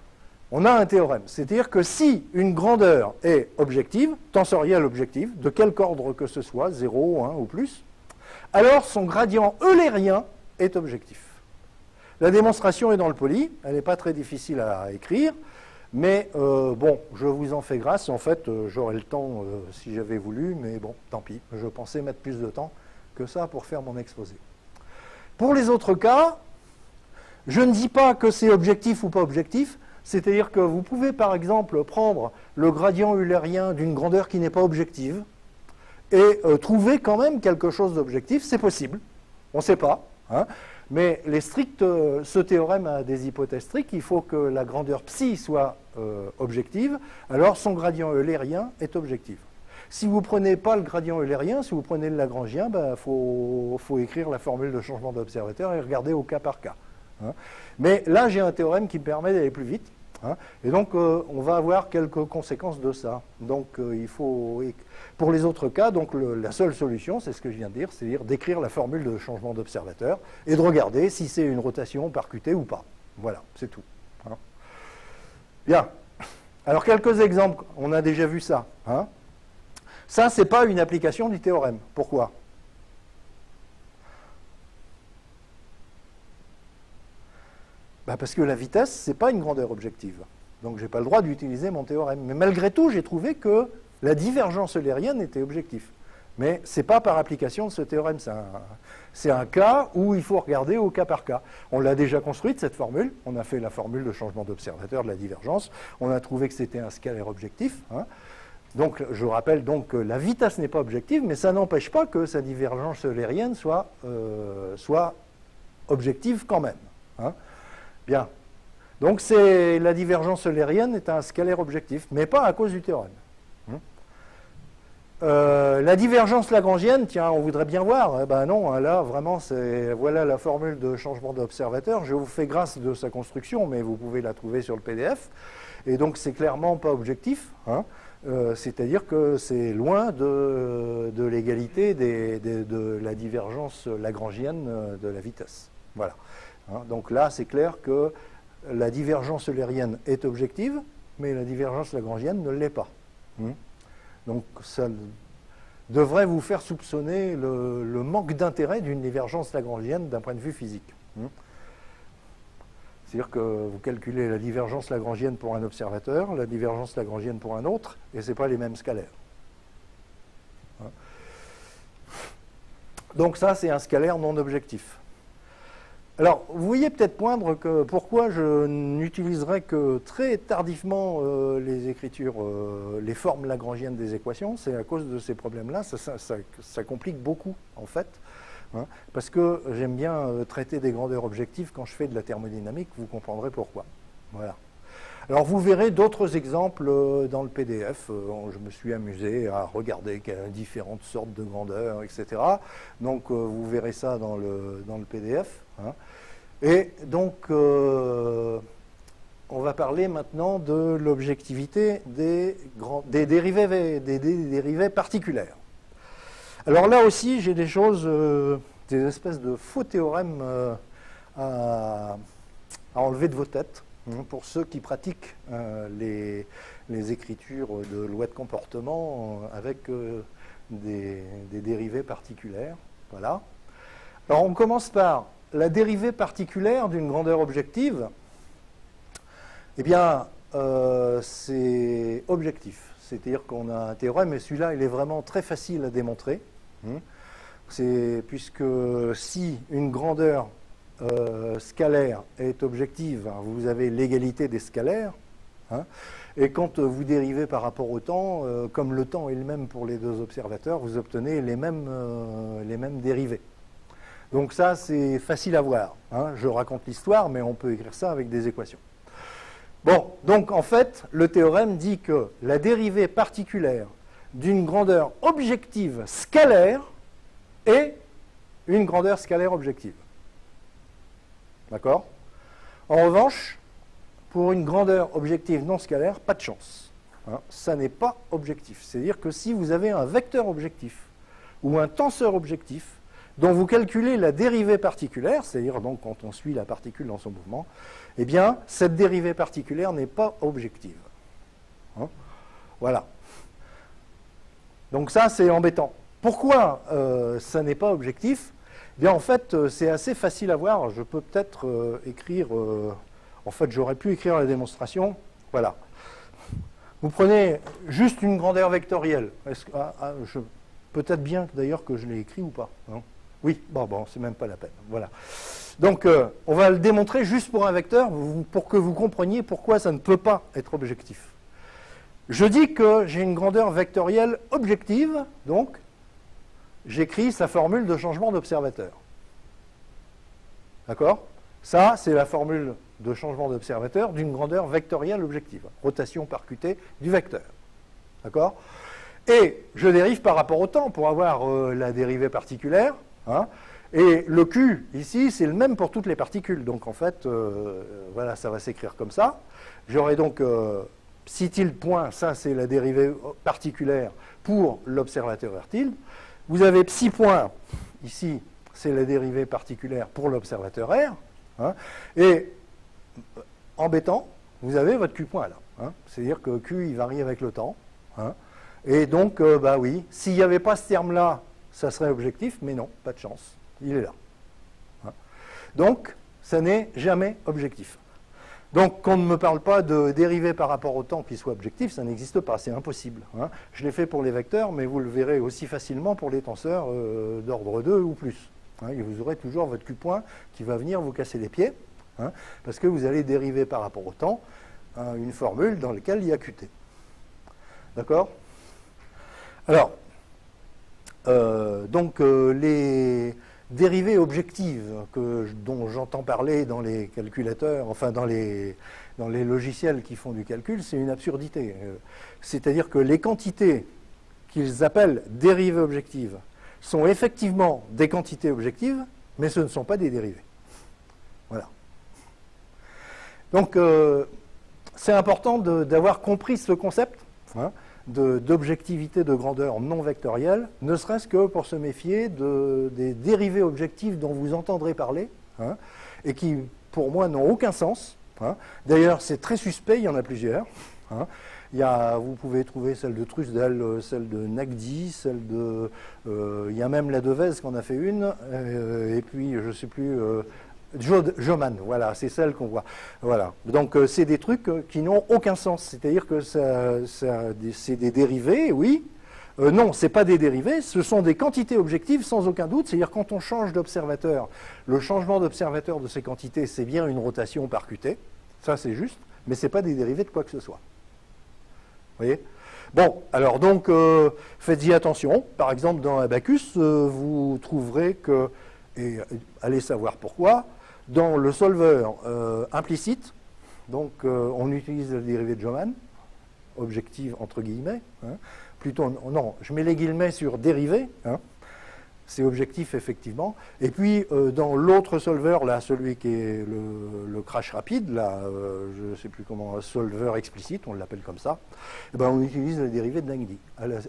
on a un théorème. C'est-à-dire que si une grandeur est objective, tensorielle objective, de quelque ordre que ce soit, 0, 1 ou plus, alors son gradient eulérien est objectif. La démonstration est dans le poly, elle n'est pas très difficile à écrire, mais bon, je vous en fais grâce. En fait, j'aurais le temps si j'avais voulu, mais bon, tant pis. Je pensais mettre plus de temps que ça pour faire mon exposé. Pour les autres cas, je ne dis pas que c'est objectif ou pas objectif, c'est-à-dire que vous pouvez par exemple prendre le gradient eulérien d'une grandeur qui n'est pas objective et trouver quand même quelque chose d'objectif, c'est possible, on ne sait pas, hein, mais ce théorème a des hypothèses strictes, il faut que la grandeur psi soit objective, alors son gradient eulérien est objectif. Si vous ne prenez pas le gradient eulérien, si vous prenez le lagrangien, ben, faut écrire la formule de changement d'observateur et regarder au cas par cas. Hein. Mais là, j'ai un théorème qui me permet d'aller plus vite. Hein. Et donc, on va avoir quelques conséquences de ça. Donc, il faut, pour les autres cas, donc, la seule solution, c'est ce que je viens de dire, c'est-à-dire d'écrire la formule de changement d'observateur et de regarder si c'est une rotation par Qt ou pas. Voilà, c'est tout. Hein. Bien. Alors, quelques exemples. On a déjà vu ça. Hein. Ça, ce n'est pas une application du théorème. Pourquoi ? Ben parce que la vitesse, ce n'est pas une grandeur objective. Donc, je n'ai pas le droit d'utiliser mon théorème. Mais malgré tout, j'ai trouvé que la divergence eulérienne était objective. Mais ce n'est pas par application de ce théorème. C'est un cas où il faut regarder au cas par cas. On l'a déjà construite, cette formule. On a fait la formule de changement d'observateur de la divergence. On a trouvé que c'était un scalaire objectif. Hein. Donc, je rappelle donc que la vitesse n'est pas objective, mais ça n'empêche pas que sa divergence eulérienne soit objective quand même. Hein. Bien. Donc, la divergence eulérienne est un scalaire objectif, mais pas à cause du théorème. La divergence lagrangienne, tiens, on voudrait bien voir. Eh ben non, là, vraiment, voilà la formule de changement d'observateur. Je vous fais grâce de sa construction, mais vous pouvez la trouver sur le PDF. Et donc, c'est clairement pas objectif. Hein. C'est-à-dire que c'est loin de l'égalité de la divergence lagrangienne de la vitesse. Voilà. Hein, donc là, c'est clair que la divergence eulérienne est objective, mais la divergence lagrangienne ne l'est pas. Donc ça devrait vous faire soupçonner le manque d'intérêt d'une divergence lagrangienne d'un point de vue physique. C'est-à-dire que vous calculez la divergence lagrangienne pour un observateur, la divergence lagrangienne pour un autre, et ce n'est pas les mêmes scalaires. Donc ça, c'est un scalaire non objectif. Alors, vous voyez peut-être poindre que pourquoi je n'utiliserai que très tardivement les écritures, les formes lagrangiennes des équations. C'est à cause de ces problèmes-là. Ça complique beaucoup, en fait. Hein, parce que j'aime bien traiter des grandeurs objectives quand je fais de la thermodynamique. Vous comprendrez pourquoi. Voilà. Alors, vous verrez d'autres exemples dans le PDF. Je me suis amusé à regarder différentes sortes de grandeurs, etc. Donc, vous verrez ça dans le PDF. Hein. Et donc, on va parler maintenant de l'objectivité des dérivés particulières. Alors là aussi, j'ai des choses, des espèces de faux théorèmes à enlever de vos têtes. Pour ceux qui pratiquent les écritures de lois de comportement avec des dérivées particulières. Voilà. Alors on commence par la dérivée particulière d'une grandeur objective. Eh bien, c'est objectif. C'est-à-dire qu'on a un théorème, et celui-là, il est vraiment très facile à démontrer. Puisque si une grandeur scalaire est objective, hein, vous avez l'égalité des scalaires, hein, et quand vous dérivez par rapport au temps, comme le temps est le même pour les deux observateurs, vous obtenez les mêmes dérivés. Donc ça, c'est facile à voir. Hein, je raconte l'histoire, mais on peut écrire ça avec des équations. Bon, donc en fait, le théorème dit que la dérivée particulière d'une grandeur objective scalaire est une grandeur scalaire objective. D'accord? En revanche, pour une grandeur objective non scalaire, pas de chance. Hein, ça n'est pas objectif. C'est-à-dire que si vous avez un vecteur objectif ou un tenseur objectif dont vous calculez la dérivée particulière, c'est-à-dire donc quand on suit la particule dans son mouvement, eh bien, cette dérivée particulière n'est pas objective. Hein, voilà. Donc ça, c'est embêtant. Pourquoi ça n'est pas objectif? Eh bien, en fait, c'est assez facile à voir. Je peux peut-être écrire... en fait, j'aurais pu écrire la démonstration. Voilà. Vous prenez juste une grandeur vectorielle. Peut-être bien d'ailleurs que je l'ai écrit ou pas. Non? Oui, bon, c'est même pas la peine. Voilà. Donc, on va le démontrer juste pour un vecteur, pour que vous compreniez pourquoi ça ne peut pas être objectif. Je dis que j'ai une grandeur vectorielle objective, donc j'écris sa formule de changement d'observateur. D'accord? Ça, c'est la formule de changement d'observateur d'une grandeur vectorielle objective. Rotation par Qt du vecteur. D'accord? Et je dérive par rapport au temps pour avoir la dérivée particulière. Hein, et le Q, ici, c'est le même pour toutes les particules. Donc, en fait, voilà, ça va s'écrire comme ça. J'aurai donc psi tilde point, ça, c'est la dérivée particulière pour l'observateur R tilde. Vous avez psi point, ici, c'est la dérivée particulière pour l'observateur R. Hein, et, embêtant, vous avez votre Q point là. Hein, c'est-à-dire que Q, il varie avec le temps. Hein, et donc, bah oui, s'il n'y avait pas ce terme-là, ça serait objectif, mais non, pas de chance. Il est là. Hein, donc, ça n'est jamais objectif. Donc, qu'on ne me parle pas de dérivée par rapport au temps qui soit objectif, ça n'existe pas, c'est impossible. Hein. Je l'ai fait pour les vecteurs, mais vous le verrez aussi facilement pour les tenseurs d'ordre 2 ou plus. Hein, et vous aurez toujours votre Q-point qui va venir vous casser les pieds, hein, parce que vous allez dériver par rapport au temps une formule dans laquelle il y a Qt. D'accord? Alors, donc les dérivées objectives dont j'entends parler dans les calculateurs, enfin dans les logiciels qui font du calcul, c'est une absurdité. C'est-à-dire que les quantités qu'ils appellent dérivées objectives sont effectivement des quantités objectives, mais ce ne sont pas des dérivées. Voilà. Donc, c'est important d'avoir compris ce concept, hein, d'objectivité de grandeur non vectorielle, ne serait-ce que pour se méfier des dérivés objectifs dont vous entendrez parler, hein, et qui, pour moi, n'ont aucun sens. Hein. D'ailleurs, c'est très suspect, il y en a plusieurs. Hein. Vous pouvez trouver celle de Truesdell, celle de Nagdi, il y a même la Devez qu'on a fait une, et puis, je ne sais plus... Joman, voilà, c'est celle qu'on voit. Voilà. Donc, c'est des trucs qui n'ont aucun sens. C'est-à-dire que c'est des dérivés, oui, Non, ce n'est pas des dérivés, ce sont des quantités objectives sans aucun doute. C'est-à-dire quand on change d'observateur, le changement d'observateur de ces quantités, c'est bien une rotation par Qt. Ça, c'est juste, mais ce n'est pas des dérivés de quoi que ce soit. Vous voyez? Bon, alors donc, faites-y attention. Par exemple, dans Abacus, vous trouverez que, et allez savoir pourquoi, dans le solver implicite, donc on utilise le dérivé de Jommen, objective entre guillemets, hein. Plutôt, non, je mets les guillemets sur dérivé, hein. C'est objectif effectivement. Et puis dans l'autre solver, là, celui qui est le crash rapide, là, je ne sais plus comment, solver explicite, on l'appelle comme ça, et ben, on utilise les dérivés de Dengdi.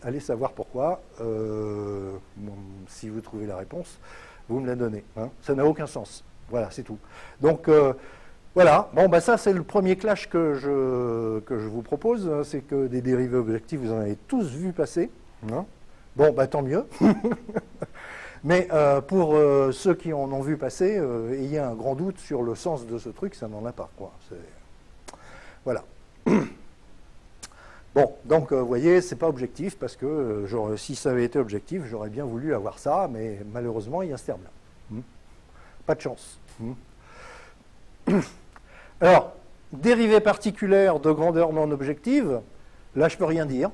Allez savoir pourquoi. Bon, si vous trouvez la réponse, vous me la donnez, hein. Ça n'a aucun sens. Voilà, c'est tout. Donc voilà, bon, bah ça c'est le premier clash que je vous propose, hein, c'est que des dérivés objectifs, vous en avez tous vu passer, hein. Bon, bah tant mieux. Mais pour ceux qui en ont vu passer, ayez un grand doute sur le sens de ce truc, ça n'en a pas, quoi. Voilà. Bon, donc vous voyez, c'est pas objectif, parce que si ça avait été objectif, j'aurais bien voulu avoir ça, mais malheureusement, il y a ce terme-là. Pas de chance. Alors, dérivée particulière de grandeur non objective, là je peux rien dire.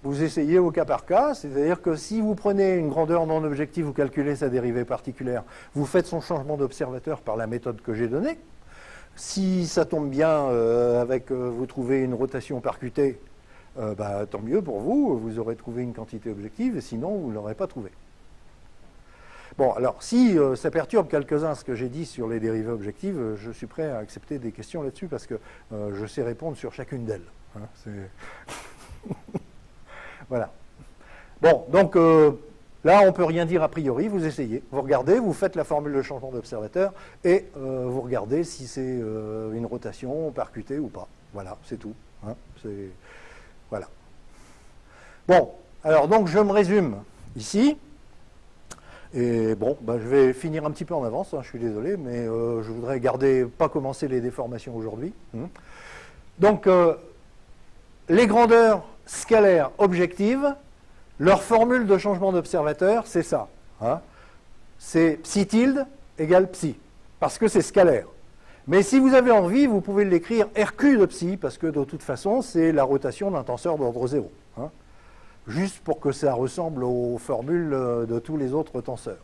Vous essayez au cas par cas, c'est-à-dire que si vous prenez une grandeur non objective, vous calculez sa dérivée particulière, vous faites son changement d'observateur par la méthode que j'ai donnée. Si ça tombe bien, vous trouvez une rotation par Qt, bah, tant mieux pour vous, vous aurez trouvé une quantité objective, et sinon vous ne l'aurez pas trouvée. Bon, alors, si ça perturbe quelques-uns ce que j'ai dit sur les dérivées objectives, je suis prêt à accepter des questions là-dessus parce que je sais répondre sur chacune d'elles. Hein, voilà. Bon, donc là, on ne peut rien dire a priori, vous essayez. Vous regardez, vous faites la formule de changement d'observateur et vous regardez si c'est une rotation par Qt ou pas. Voilà, c'est tout. Hein, voilà. Bon, alors donc je me résume ici. Et bon, bah, je vais finir un petit peu en avance, hein, je suis désolé, mais je voudrais pas commencer les déformations aujourd'hui. Donc, les grandeurs scalaires objectives, leur formule de changement d'observateur, c'est ça. Hein. C'est psi tilde égale psi, parce que c'est scalaire. Mais si vous avez envie, vous pouvez l'écrire RQ de psi, parce que de toute façon, c'est la rotation d'un tenseur d'ordre 0. Hein. Juste pour que ça ressemble aux formules de tous les autres tenseurs.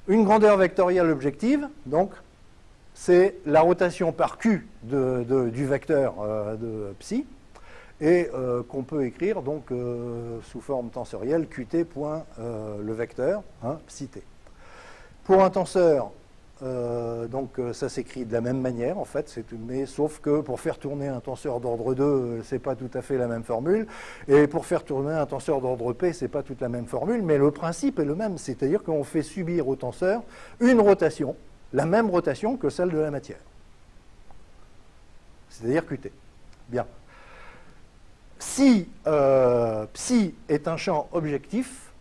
Une grandeur vectorielle objective, donc, c'est la rotation par Q du vecteur de psi, et qu'on peut écrire donc sous forme tensorielle Qt point le vecteur, hein, psi t. Pour un tenseur, donc ça s'écrit de la même manière en fait, mais sauf que pour faire tourner un tenseur d'ordre 2, c'est pas tout à fait la même formule, et pour faire tourner un tenseur d'ordre P, c'est pas toute la même formule, mais le principe est le même, c'est-à-dire qu'on fait subir au tenseur une rotation, la même rotation que celle de la matière. C'est-à-dire Qt. Bien. Si psi est un champ objectif,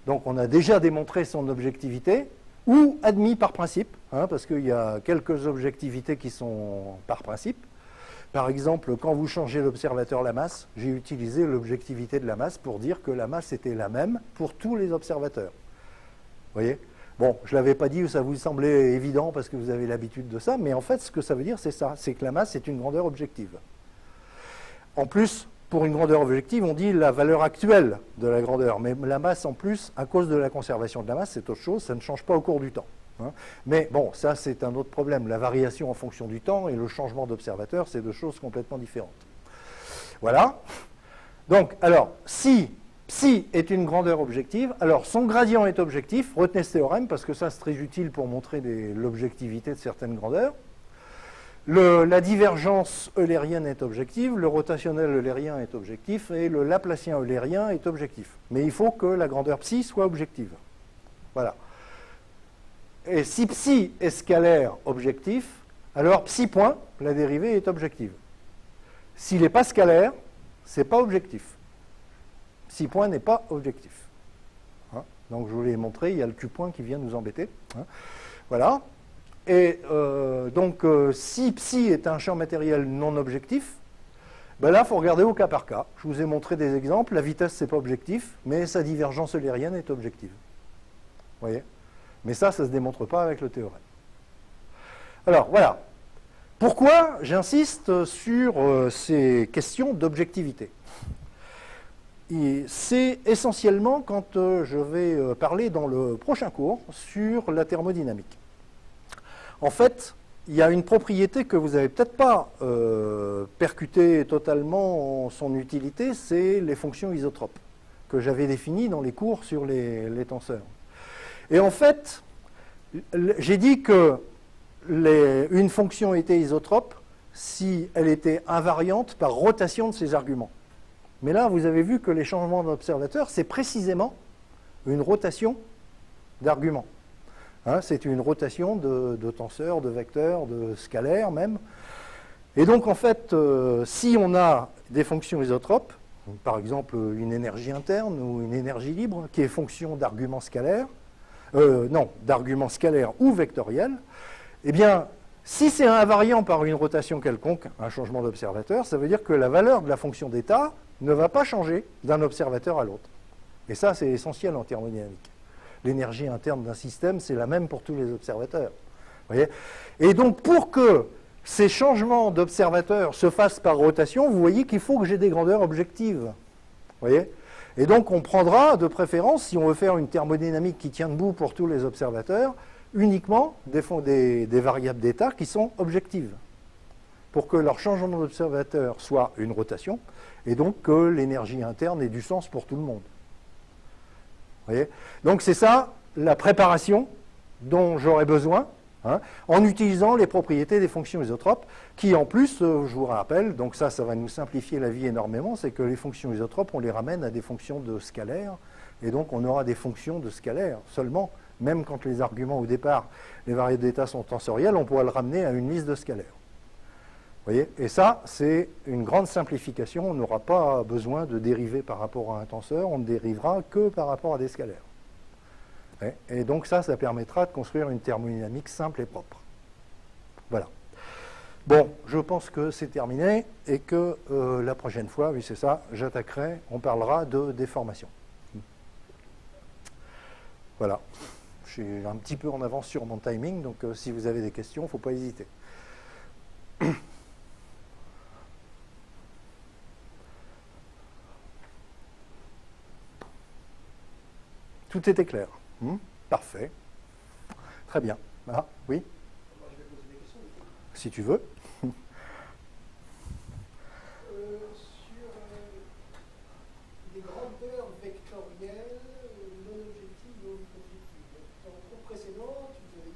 donc on a déjà démontré son objectivité, ou admis par principe, hein, parce qu'il y a quelques objectivités qui sont par principe. Par exemple, quand vous changez l'observateur la masse, j'ai utilisé l'objectivité de la masse pour dire que la masse était la même pour tous les observateurs. Vous voyez? Bon, je ne l'avais pas dit, ça vous semblait évident parce que vous avez l'habitude de ça, mais en fait, ce que ça veut dire, c'est ça, c'est que la masse est une grandeur objective. En plus, pour une grandeur objective, on dit la valeur actuelle de la grandeur. Mais la masse, en plus, à cause de la conservation de la masse, c'est autre chose, ça ne change pas au cours du temps. Hein. Mais bon, ça, c'est un autre problème. La variation en fonction du temps et le changement d'observateur, c'est deux choses complètement différentes. Voilà. Donc, alors, si psi est une grandeur objective, alors son gradient est objectif. Retenez ce théorème, parce que ça, c'est très utile pour montrer l'objectivité de certaines grandeurs. La divergence eulérienne est objective, le rotationnel eulérien est objectif et le laplacien eulérien est objectif. Mais il faut que la grandeur psi soit objective. Voilà. Et si psi est scalaire objectif, alors psi point, la dérivée est objective. S'il n'est pas scalaire, ce n'est pas objectif. Psi point n'est pas objectif. Hein, donc je vous l'ai montré, il y a le Q point qui vient nous embêter. Hein, voilà. Et donc, si psi est un champ matériel non objectif, Ben là, il faut regarder au cas par cas. Je vous ai montré des exemples. La vitesse, ce n'est pas objectif, mais sa divergence eulérienne est objective. Vous voyez? Mais ça ne se démontre pas avec le théorème. Alors, voilà. Pourquoi j'insiste sur ces questions d'objectivité? C'est essentiellement quand je vais parler dans le prochain cours sur la thermodynamique. En fait, il y a une propriété que vous n'avez peut-être pas percutée totalement en son utilité, c'est les fonctions isotropes, que j'avais définies dans les cours sur les tenseurs. Et en fait, j'ai dit que une fonction était isotrope si elle était invariante par rotation de ses arguments. Mais là, vous avez vu que les changements d'observateur, c'est précisément une rotation d'arguments. Hein, c'est une rotation de tenseurs, de vecteurs, de scalaires même. Et donc, en fait, si on a des fonctions isotropes, par exemple une énergie interne ou une énergie libre, qui est fonction d'arguments scalaires, d'arguments scalaires ou vectoriels, eh bien, si c'est invariant par une rotation quelconque, un changement d'observateur, ça veut dire que la valeur de la fonction d'état ne va pas changer d'un observateur à l'autre. Et ça, c'est essentiel en thermodynamique. L'énergie interne d'un système, c'est la même pour tous les observateurs. Vous voyez ? Et donc, pour que ces changements d'observateurs se fassent par rotation, vous voyez qu'il faut que j'ai des grandeurs objectives. Vous voyez ? Et donc, on prendra de préférence, si on veut faire une thermodynamique qui tient debout pour tous les observateurs, uniquement des variables d'état qui sont objectives, pour que leur changement d'observateur soit une rotation, et donc que l'énergie interne ait du sens pour tout le monde. Vous voyez ? Donc c'est ça la préparation dont j'aurai besoin, hein, en utilisant les propriétés des fonctions isotropes, qui en plus, je vous rappelle, donc ça va nous simplifier la vie énormément, c'est que les fonctions isotropes, on les ramène à des fonctions de scalaires, et donc on aura des fonctions de scalaires seulement. Même quand les arguments au départ, les variables d'état sont tensorielles, on pourra le ramener à une liste de scalaires. Vous voyez ? Et ça, c'est une grande simplification. On n'aura pas besoin de dériver par rapport à un tenseur, on ne dérivera que par rapport à des scalaires. Et donc ça permettra de construire une thermodynamique simple et propre. Voilà. Bon, je pense que c'est terminé et que la prochaine fois, oui c'est ça, j'attaquerai, on parlera de déformation. Voilà. Je suis un petit peu en avance sur mon timing, donc si vous avez des questions, il ne faut pas hésiter. Tout était clair. Parfait. Très bien. Ah, oui ? Je vais poser des questions. Si tu veux. Sur des grandeurs vectorielles non objectives ou objectives. Dans le cours précédent, tu nous avais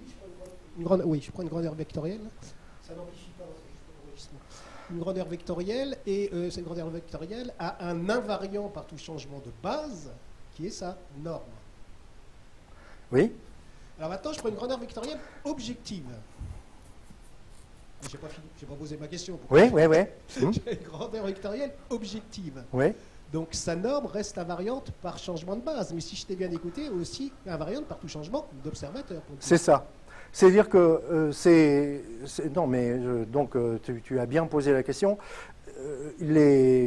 dit, je prends une grandeur vectorielle. Ça n'amplifie pas, c'est juste pour l'enregistrement. Une grandeur vectorielle, et cette grandeur vectorielle a un invariant par tout changement de base, qui est sa norme. Oui ? Alors maintenant, je prends une grandeur vectorielle objective. Je n'ai pas posé ma question. Oui. J'ai une grandeur vectorielle objective. Oui. Donc sa norme reste invariante par changement de base. Mais si je t'ai bien écouté, aussi invariante par tout changement d'observateur. C'est ça. C'est-à-dire que non, mais donc tu as bien posé la question.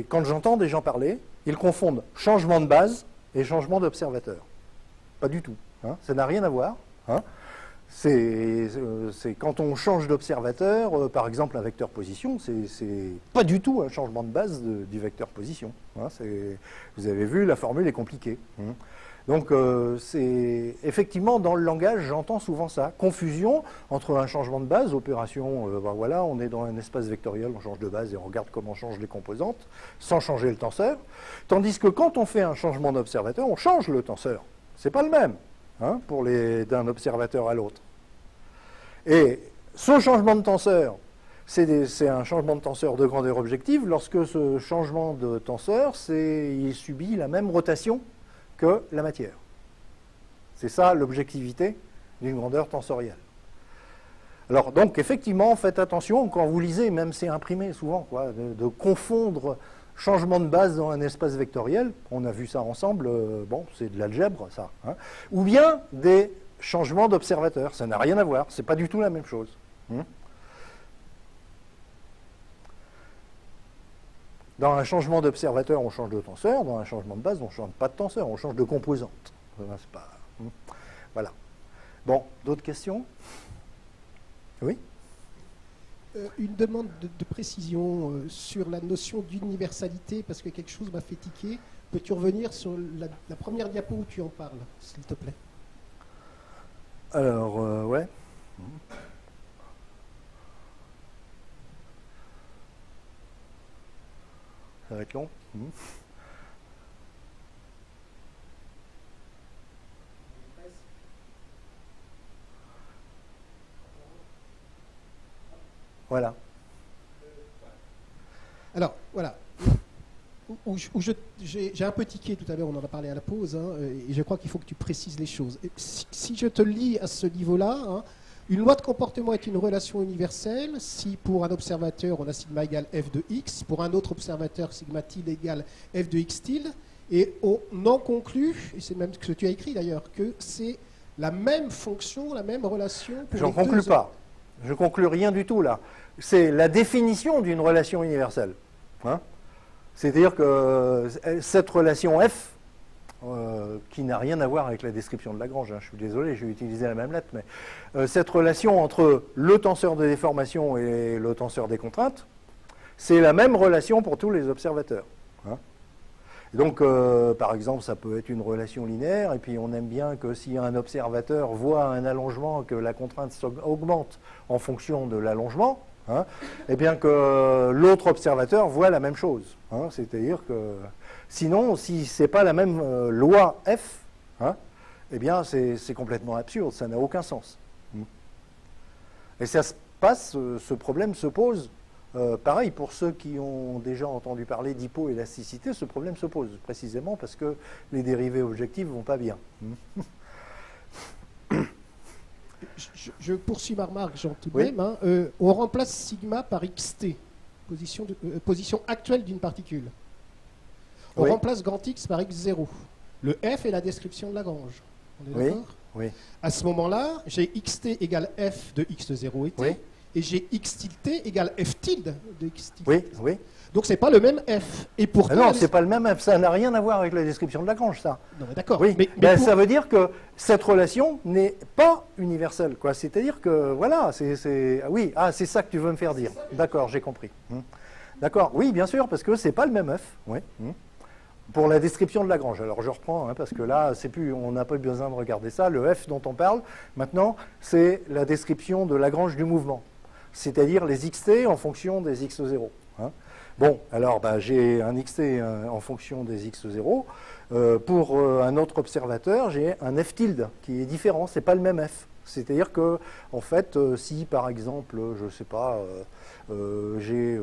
Quand j'entends des gens parler, ils confondent changement de base et changement d'observateur. Pas du tout. Hein, ça n'a rien à voir. Hein. C'est quand on change d'observateur, par exemple un vecteur position, c'est pas du tout un changement de base du vecteur position. Hein, vous avez vu, la formule est compliquée. Hein. Donc effectivement, dans le langage, j'entends souvent ça. Confusion entre un changement de base, opération, voilà, on est dans un espace vectoriel, on change de base et on regarde comment on change les composantes, sans changer le tenseur. Tandis que quand on fait un changement d'observateur, on change le tenseur. C'est pas le même. Hein, d'un observateur à l'autre. Et ce changement de tenseur, c'est un changement de tenseur de grandeur objective lorsque ce changement de tenseur, il subit la même rotation que la matière. C'est ça l'objectivité d'une grandeur tensorielle. Alors donc effectivement, faites attention quand vous lisez, même c'est imprimé souvent, quoi, de confondre changement de base dans un espace vectoriel, on a vu ça ensemble, bon, c'est de l'algèbre, ça. Hein, ou bien des changements d'observateur, ça n'a rien à voir, c'est pas du tout la même chose. Dans un changement d'observateur, on change de tenseur. Dans un changement de base, on ne change pas de tenseur, on change de composante. C'est pas... Voilà. Bon, d'autres questions? Oui? Une demande de précision sur la notion d'universalité, parce que quelque chose m'a fait tiquer. Peux-tu revenir sur la première diapo où tu en parles, s'il te plaît? Alors, ouais. Ça va être long. Voilà. Alors, voilà. J'ai un peu tiqué tout à l'heure, on en a parlé à la pause, hein, et je crois qu'il faut que tu précises les choses. Si je te lis à ce niveau-là, hein, une loi de comportement est une relation universelle si pour un observateur on a sigma égale f de x, pour un autre observateur sigma tilde égale f de x tilde, et on en conclut, et c'est même ce que tu as écrit d'ailleurs, que c'est la même fonction, la même relation. J'en conclus pas. Je ne conclus rien du tout là. C'est la définition d'une relation universelle. Hein? C'est-à-dire que cette relation F, qui n'a rien à voir avec la description de Lagrange, hein, je suis désolé, j'ai utilisé la même lettre, mais cette relation entre le tenseur de déformation et le tenseur des contraintes, c'est la même relation pour tous les observateurs. Hein? Donc, par exemple, ça peut être une relation linéaire, et puis on aime bien que si un observateur voit un allongement, que la contrainte augmente en fonction de l'allongement, hein, et bien que l'autre observateur voit la même chose. Hein, c'est-à-dire que sinon, si ce n'est pas la même loi F, hein, eh bien c'est complètement absurde, ça n'a aucun sens. Et ça se passe, ce problème se pose. Pareil, pour ceux qui ont déjà entendu parler d'hypoélasticité, ce problème se pose précisément parce que les dérivées objectives ne vont pas bien. Je poursuis ma remarque, Jean, tout de même. Hein. On remplace sigma par xt, position actuelle d'une particule. On remplace grand X par x0. Le f est la description de Lagrange. On est d'accord? Oui. À ce moment-là, j'ai xt égale f de x0 et t. Et j'ai x tilde t égale f tilde de x tilde. Oui. Donc c'est pas le même f. Et pourtant, non, c'est pas le même f. Ça n'a rien à voir avec la description de Lagrange, ça. Non, mais d'accord. Oui. Mais ça veut dire que cette relation n'est pas universelle, quoi. C'est-à-dire que voilà, c'est ça que tu veux me faire dire. D'accord, j'ai compris. D'accord. Oui, bien sûr, parce que c'est pas le même f. Oui. Pour la description de Lagrange. Alors je reprends, hein, parce que là, on n'a pas besoin de regarder ça. Le f dont on parle maintenant, c'est la description de Lagrange du mouvement. C'est-à-dire les xt en fonction des x0. Hein. Bon, alors j'ai un xt en fonction des x0. Pour un autre observateur, j'ai un f tilde qui est différent, c'est pas le même f. C'est-à-dire que, en fait, si par exemple, je ne sais pas, j'ai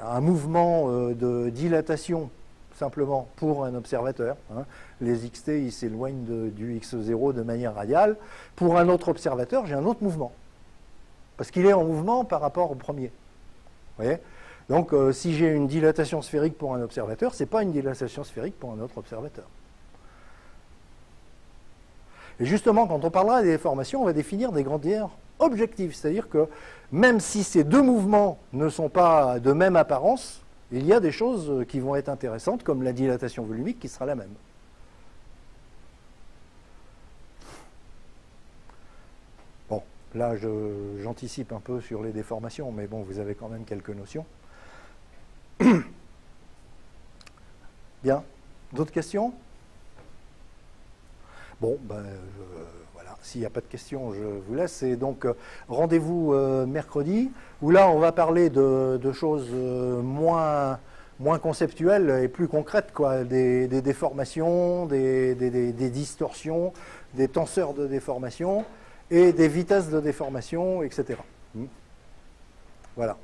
un mouvement de dilatation simplement pour un observateur, hein, les xt ils s'éloignent du x0 de manière radiale. Pour un autre observateur, j'ai un autre mouvement. Parce qu'il est en mouvement par rapport au premier. Vous voyez? Donc, si j'ai une dilatation sphérique pour un observateur, ce n'est pas une dilatation sphérique pour un autre observateur. Et justement, quand on parlera des déformations, on va définir des grandeurs objectives. C'est-à-dire que même si ces deux mouvements ne sont pas de même apparence, il y a des choses qui vont être intéressantes, comme la dilatation volumique qui sera la même. Là, j'anticipe un peu sur les déformations, mais bon, vous avez quand même quelques notions. Bien. D'autres questions? Bon, voilà. S'il n'y a pas de questions, je vous laisse. Et donc, rendez-vous mercredi, où là, on va parler de choses moins conceptuelles et plus concrètes, quoi. Des déformations, des distorsions, des tenseurs de déformation, et des vitesses de déformation, etc. Voilà.